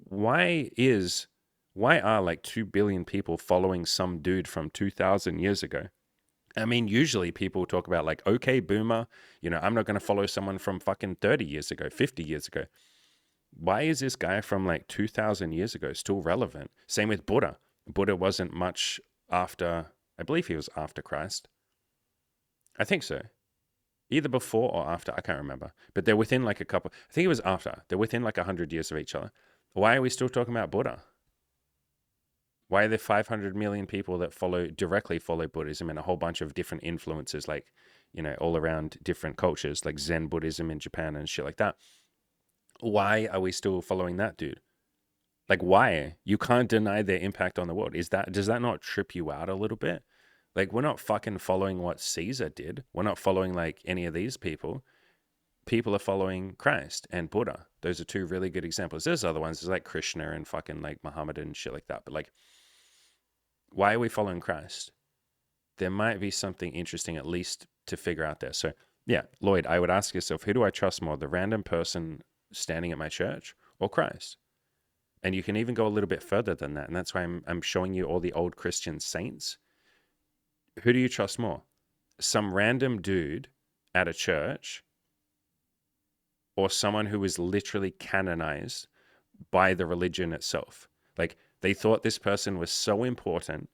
why are like 2 billion people following some dude from 2000 years ago? I mean, usually people talk about like, okay, boomer, I'm not going to follow someone from fucking 30 years ago, 50 years ago. Why is this guy from like 2000 years ago still relevant? Same with Buddha. Buddha wasn't much after, I believe he was after Christ. I think so. Either before or after, I can't remember. But they're within like a couple, I think it was after. They're within like 100 years of each other. Why are we still talking about Buddha? Why are there 500 million people that directly follow Buddhism and a whole bunch of different influences, like, all around different cultures, like Zen Buddhism in Japan and shit like that? Why are we still following that dude? Like, why? You can't deny their impact on the world. Does that not trip you out a little bit? Like, we're not fucking following what Caesar did. We're not following like any of these people. People are following Christ and Buddha. Those are two really good examples. There's other ones. There's like Krishna and fucking like Muhammad and shit like that. But like, why are we following Christ? There might be something interesting at least to figure out there. So yeah, Lloyd, I would ask yourself, who do I trust more, the random person standing at my church or Christ? And you can even go a little bit further than that. And that's why I'm showing you all the old Christian saints. Who do you trust more? Some random dude at a church, or someone who was literally canonized by the religion itself? Like, they thought this person was so important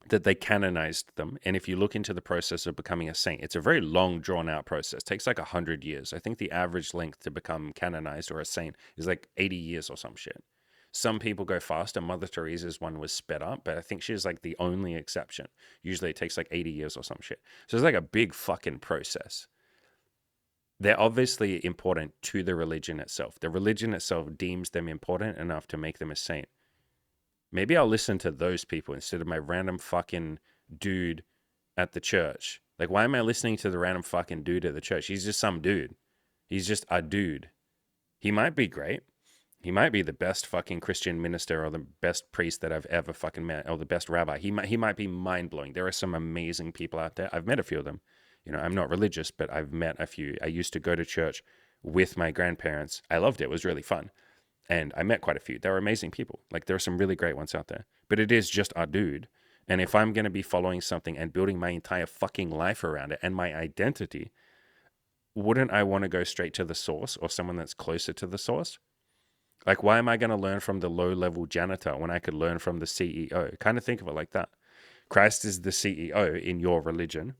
that they canonized them. And if you look into the process of becoming a saint, it's a very long, drawn out process. It takes like 100 years. I think the average length to become canonized or a saint is like 80 years or some shit. Some people go faster. Mother Teresa's one was sped up, but I think she's like the only exception. Usually it takes like 80 years or some shit. So it's like a big fucking process. They're obviously important to the religion itself. The religion itself deems them important enough to make them a saint. Maybe I'll listen to those people instead of my random fucking dude at the church. Like, why am I listening to the random fucking dude at the church? He's just some dude. He's just a dude. He might be great. He might be the best fucking Christian minister or the best priest that I've ever fucking met, or the best rabbi. He might be mind-blowing. There are some amazing people out there. I've met a few of them. I'm not religious, but I've met a few. I used to go to church with my grandparents. I loved it. It was really fun. And I met quite a few. They're amazing people. Like, there are some really great ones out there. But it is just a dude. And if I'm going to be following something and building my entire fucking life around it and my identity, wouldn't I want to go straight to the source, or someone that's closer to the source? Like, why am I going to learn from the low-level janitor when I could learn from the CEO? Kind of think of it like that. Christ is the CEO in your religion.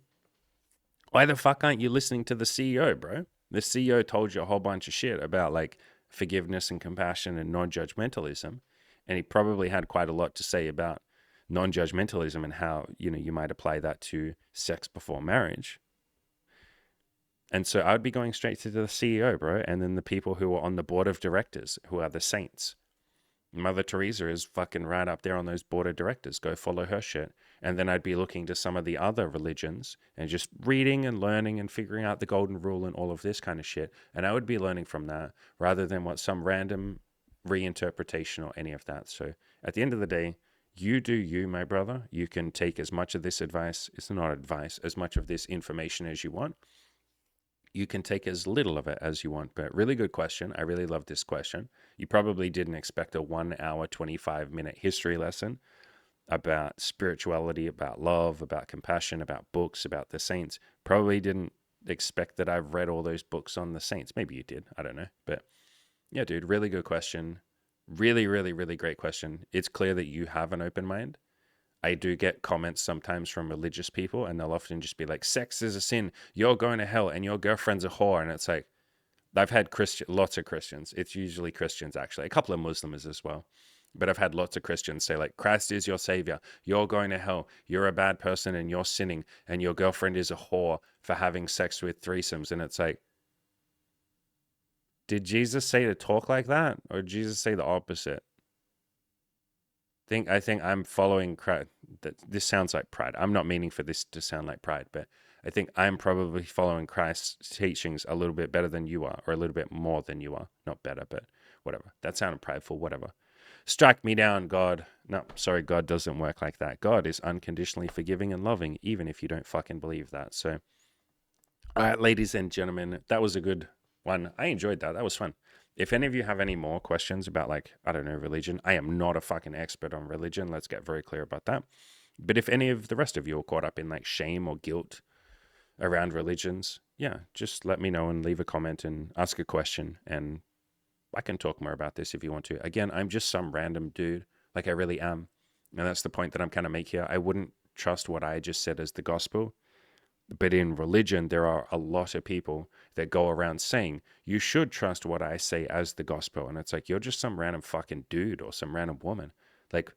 Why the fuck aren't you listening to the CEO, bro? The CEO told you a whole bunch of shit about like forgiveness and compassion and non-judgmentalism, and he probably had quite a lot to say about non-judgmentalism and how you might apply that to sex before marriage. And so I'd be going straight to the CEO, bro, and then the people who are on the board of directors, who are the saints. Mother Teresa is fucking right up there on those board of directors. Go follow her shit. And then I'd be looking to some of the other religions and just reading and learning and figuring out the golden rule and all of this kind of shit. And I would be learning from that rather than what some random reinterpretation or any of that. So at the end of the day, you do you, my brother. You can take as much of this advice, it's not advice, as much of this information as you want. You can take as little of it as you want, but really good question. I really love this question. You probably didn't expect a 1 hour, 25-minute history lesson about spirituality, about love, about compassion, about books, about the saints. Probably didn't expect that I've read all those books on the saints. Maybe you did. I don't know. But yeah, dude, really good question. Really, really, really great question. It's clear that you have an open mind. I do get comments sometimes from religious people, and they'll often just be like, sex is a sin, you're going to hell, and your girlfriend's a whore. And it's like, I've had lots of Christians. It's usually Christians, actually. A couple of Muslims as well. But I've had lots of Christians say, like, Christ is your savior. You're going to hell. You're a bad person and you're sinning. And your girlfriend is a whore for having sex with threesomes. And it's like, did Jesus say to talk like that? Or did Jesus say the opposite? I think I'm following Christ. This sounds like pride. I'm not meaning for this to sound like pride, but I think I'm probably following Christ's teachings a little bit better than you are, or a little bit more than you are. Not better, but whatever. That sounded prideful, whatever. strike me down, God. No, sorry, God doesn't work like that. God is unconditionally forgiving and loving, even if you don't fucking believe that. So, all right, ladies and gentlemen, that was a good one. I enjoyed that. That was fun. If any of you have any more questions about, like, I don't know, religion, I am not a fucking expert on religion. Let's get very clear about that. But if any of the rest of you are caught up in like shame or guilt around religions, yeah, just let me know and leave a comment and ask a question. And I can talk more about this if you want to. Again, I'm just some random dude, like I really am. And that's the point that I'm kind of make here. I wouldn't trust what I just said as the gospel. But in religion, there are a lot of people that go around saying, you should trust what I say as the gospel. And it's like, you're just some random fucking dude or some random woman. Like,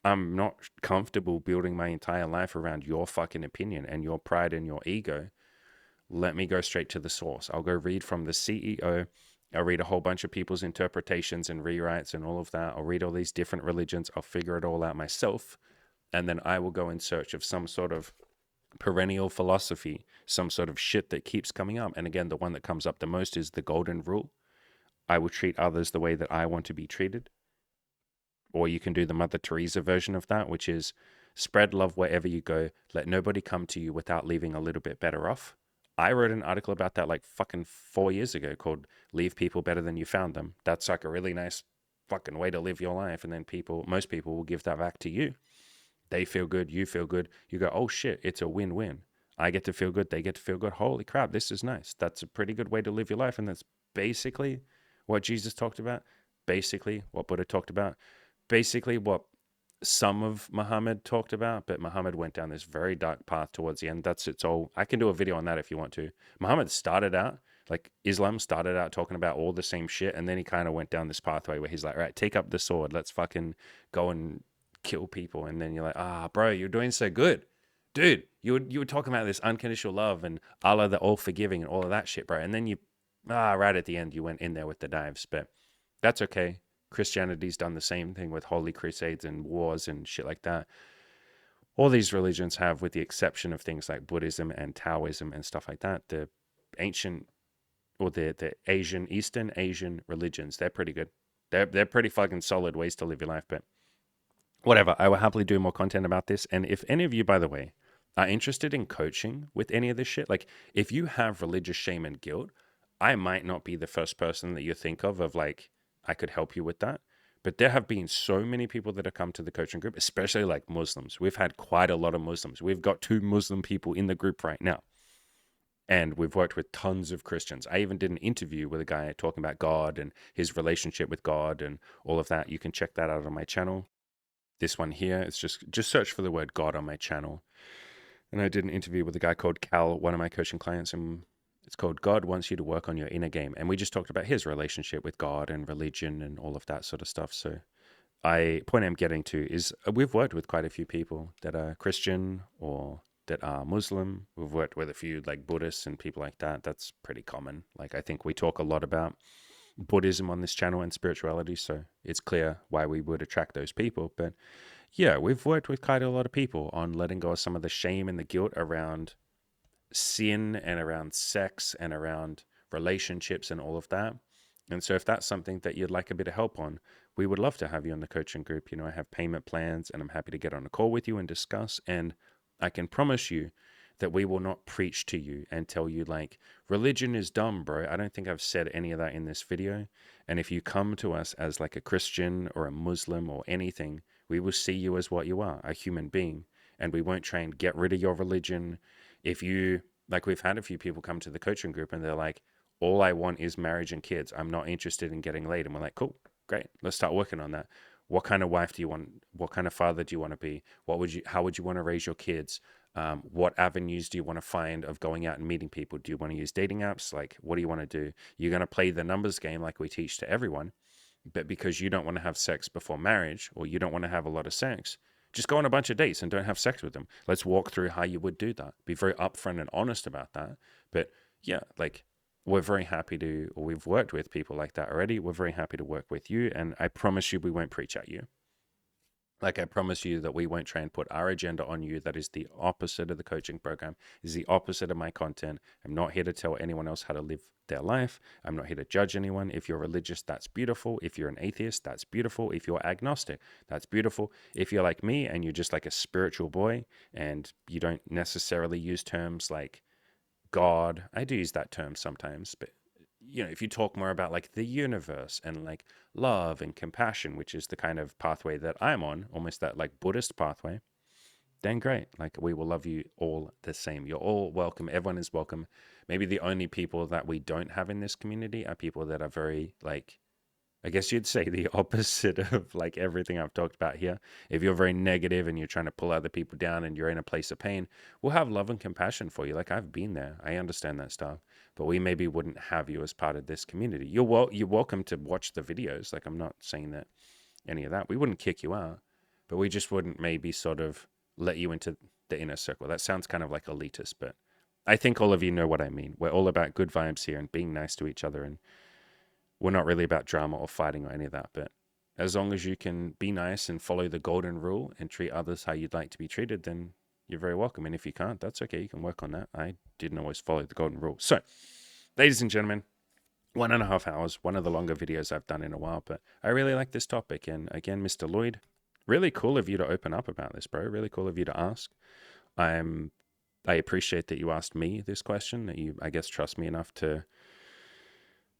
I'm not comfortable building my entire life around your fucking opinion and your pride and your ego. Let me go straight to the source. I'll go read from the CEO. I'll read a whole bunch of people's interpretations and rewrites and all of that. I'll read all these different religions. I'll figure it all out myself. And then I will go in search of some sort of perennial philosophy, some sort of shit that keeps coming up. And again, the one that comes up the most is the golden rule. I will treat others the way that I want to be treated. Or you can do the Mother Teresa version of that, which is spread love wherever you go. Let nobody come to you without leaving a little bit better off. I wrote an article about that like fucking 4 years ago called Leave People Better Than You Found Them. That's like a really nice fucking way to live your life. And then most people will give that back to you. They feel good, you feel good. You go, oh shit, it's a win-win. I get to feel good, they get to feel good. Holy crap, this is nice. That's a pretty good way to live your life. And that's basically what Jesus talked about, basically what Buddha talked about, basically what some of Muhammad talked about, but Muhammad went down this very dark path towards the end. That's its all. I can do a video on that if you want to. Muhammad started out, like Islam started out talking about all the same shit, and then he kind of went down this pathway where he's like, right, take up the sword. Let's fucking go and kill people. And then you're like, bro, you're doing so good. Dude, you were talking about this unconditional love and Allah the all forgiving and all of that shit, bro. And then right at the end, you went in there with the knives, but that's okay. Christianity's done the same thing with holy crusades and wars and shit like that. All these religions have, with the exception of things like Buddhism and Taoism and stuff like that, the ancient or the Eastern Asian religions, they're pretty good. They're pretty fucking solid ways to live your life. But whatever, I will happily do more content about this. And if any of you, by the way, are interested in coaching with any of this shit, like if you have religious shame and guilt, I might not be the first person that you think of like, I could help you with that. But there have been so many people that have come to the coaching group, especially like Muslims. We've had quite a lot of Muslims. We've got 2 Muslim people in the group right now. And we've worked with tons of Christians. I even did an interview with a guy talking about God and his relationship with God and all of that. You can check that out on my channel. This one here, it's just search for the word God on my channel. And I did an interview with a guy called Cal, one of my coaching clients, and it's called God Wants You to Work on Your Inner Game. And we just talked about his relationship with God and religion and all of that sort of stuff. So point I'm getting to is we've worked with quite a few people that are Christian or that are Muslim. We've worked with a few like Buddhists and people like that. That's pretty common. Like I think we talk a lot about Buddhism on this channel and spirituality, so it's clear why we would attract those people. But yeah, we've worked with quite a lot of people on letting go of some of the shame and the guilt around sin and around sex and around relationships and all of that. And so if that's something that you'd like a bit of help on, we would love to have you in the coaching group. You know, I have payment plans and I'm happy to get on a call with you and discuss. And I can promise you that we will not preach to you and tell you like religion is dumb, bro. I don't think I've said any of that in this video. And if you come to us as like a Christian or a Muslim or anything, we will see you as what you are, a human being. And we won't try and get rid of your religion. If you, like we've had a few people come to the coaching group and they're like, all I want is marriage and kids. I'm not interested in getting laid. And we're like, cool, great. Let's start working on that. What kind of wife do you want? What kind of father do you want to be? How would you want to raise your kids? What avenues do you want to find of going out and meeting people? Do you want to use dating apps? Like, what do you want to do? You're going to play the numbers game like we teach to everyone, but because you don't want to have sex before marriage or you don't want to have a lot of sex, just go on a bunch of dates and don't have sex with them. Let's walk through how you would do that. Be very upfront and honest about that. But yeah, like we're very happy to, or we've worked with people like that already. We're very happy to work with you. And I promise you, we won't preach at you. Like, I promise you that we won't try and put our agenda on you. That is the opposite of the coaching program, is the opposite of my content. I'm not here to tell anyone else how to live their life. I'm not here to judge anyone. If you're religious, that's beautiful. If you're an atheist, that's beautiful. If you're agnostic, that's beautiful. If you're like me and you're just like a spiritual boy and you don't necessarily use terms like God, I do use that term sometimes, but if you talk more about like the universe and like love and compassion, which is the kind of pathway that I'm on, almost that like Buddhist pathway, then great. Like, we will love you all the same. You're all welcome. Everyone is welcome. Maybe the only people that we don't have in this community are people that are very like, I guess you'd say the opposite of like everything I've talked about here. If you're very negative and you're trying to pull other people down and you're in a place of pain, we'll have love and compassion for you. Like, I've been there. I understand that stuff. But we maybe wouldn't have you as part of this community. You're welcome to watch the videos. Like, I'm not saying that any of that. We wouldn't kick you out, but we just wouldn't maybe sort of let you into the inner circle. That sounds kind of like elitist, but I think all of you know what I mean. We're all about good vibes here and being nice to each other, and we're not really about drama or fighting or any of that. But as long as you can be nice and follow the golden rule and treat others how you'd like to be treated, then you're very welcome. And if you can't, that's okay. You can work on that. I didn't always follow the golden rule. So, ladies and gentlemen, 1.5 hours, one of the longer videos I've done in a while, but I really like this topic. And again, Mr. Lloyd, really cool of you to open up about this, bro. Really cool of you to ask. I appreciate that you asked me this question, that you, I guess, trust me enough to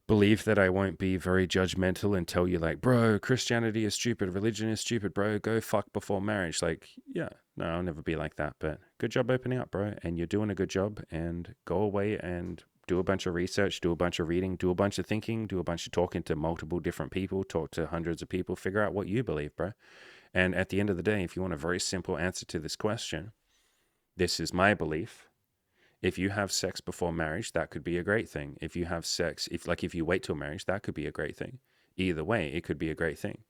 believe that I won't be very judgmental and tell you like, bro, Christianity is stupid, religion is stupid, bro, go fuck before marriage. Like, yeah, no, I'll never be like that. But good job opening up, bro. And you're doing a good job. And go away and do a bunch of research, do a bunch of reading, do a bunch of thinking, do a bunch of talking to multiple different people, talk to hundreds of people, figure out what you believe, bro. And at the end of the day, if you want a very simple answer to this question, this is my belief. If you have sex before marriage, that could be a great thing. If you have sex, if you wait till marriage, that could be a great thing. Either way, it could be a great thing.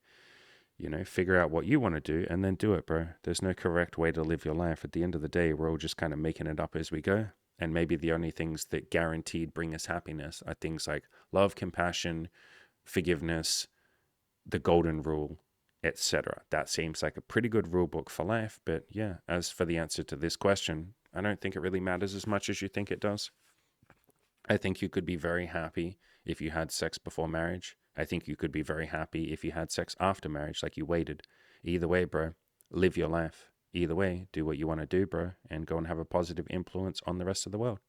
Figure out what you want to do and then do it, bro. There's no correct way to live your life. At the end of the day, we're all just kind of making it up as we go. And maybe the only things that guaranteed bring us happiness are things like love, compassion, forgiveness, the golden rule, etc. That seems like a pretty good rule book for life. But yeah, as for the answer to this question, I don't think it really matters as much as you think it does. I think you could be very happy if you had sex before marriage. I think you could be very happy if you had sex after marriage, like you waited. Either way, bro, live your life. Either way, do what you want to do, bro, and go and have a positive influence on the rest of the world.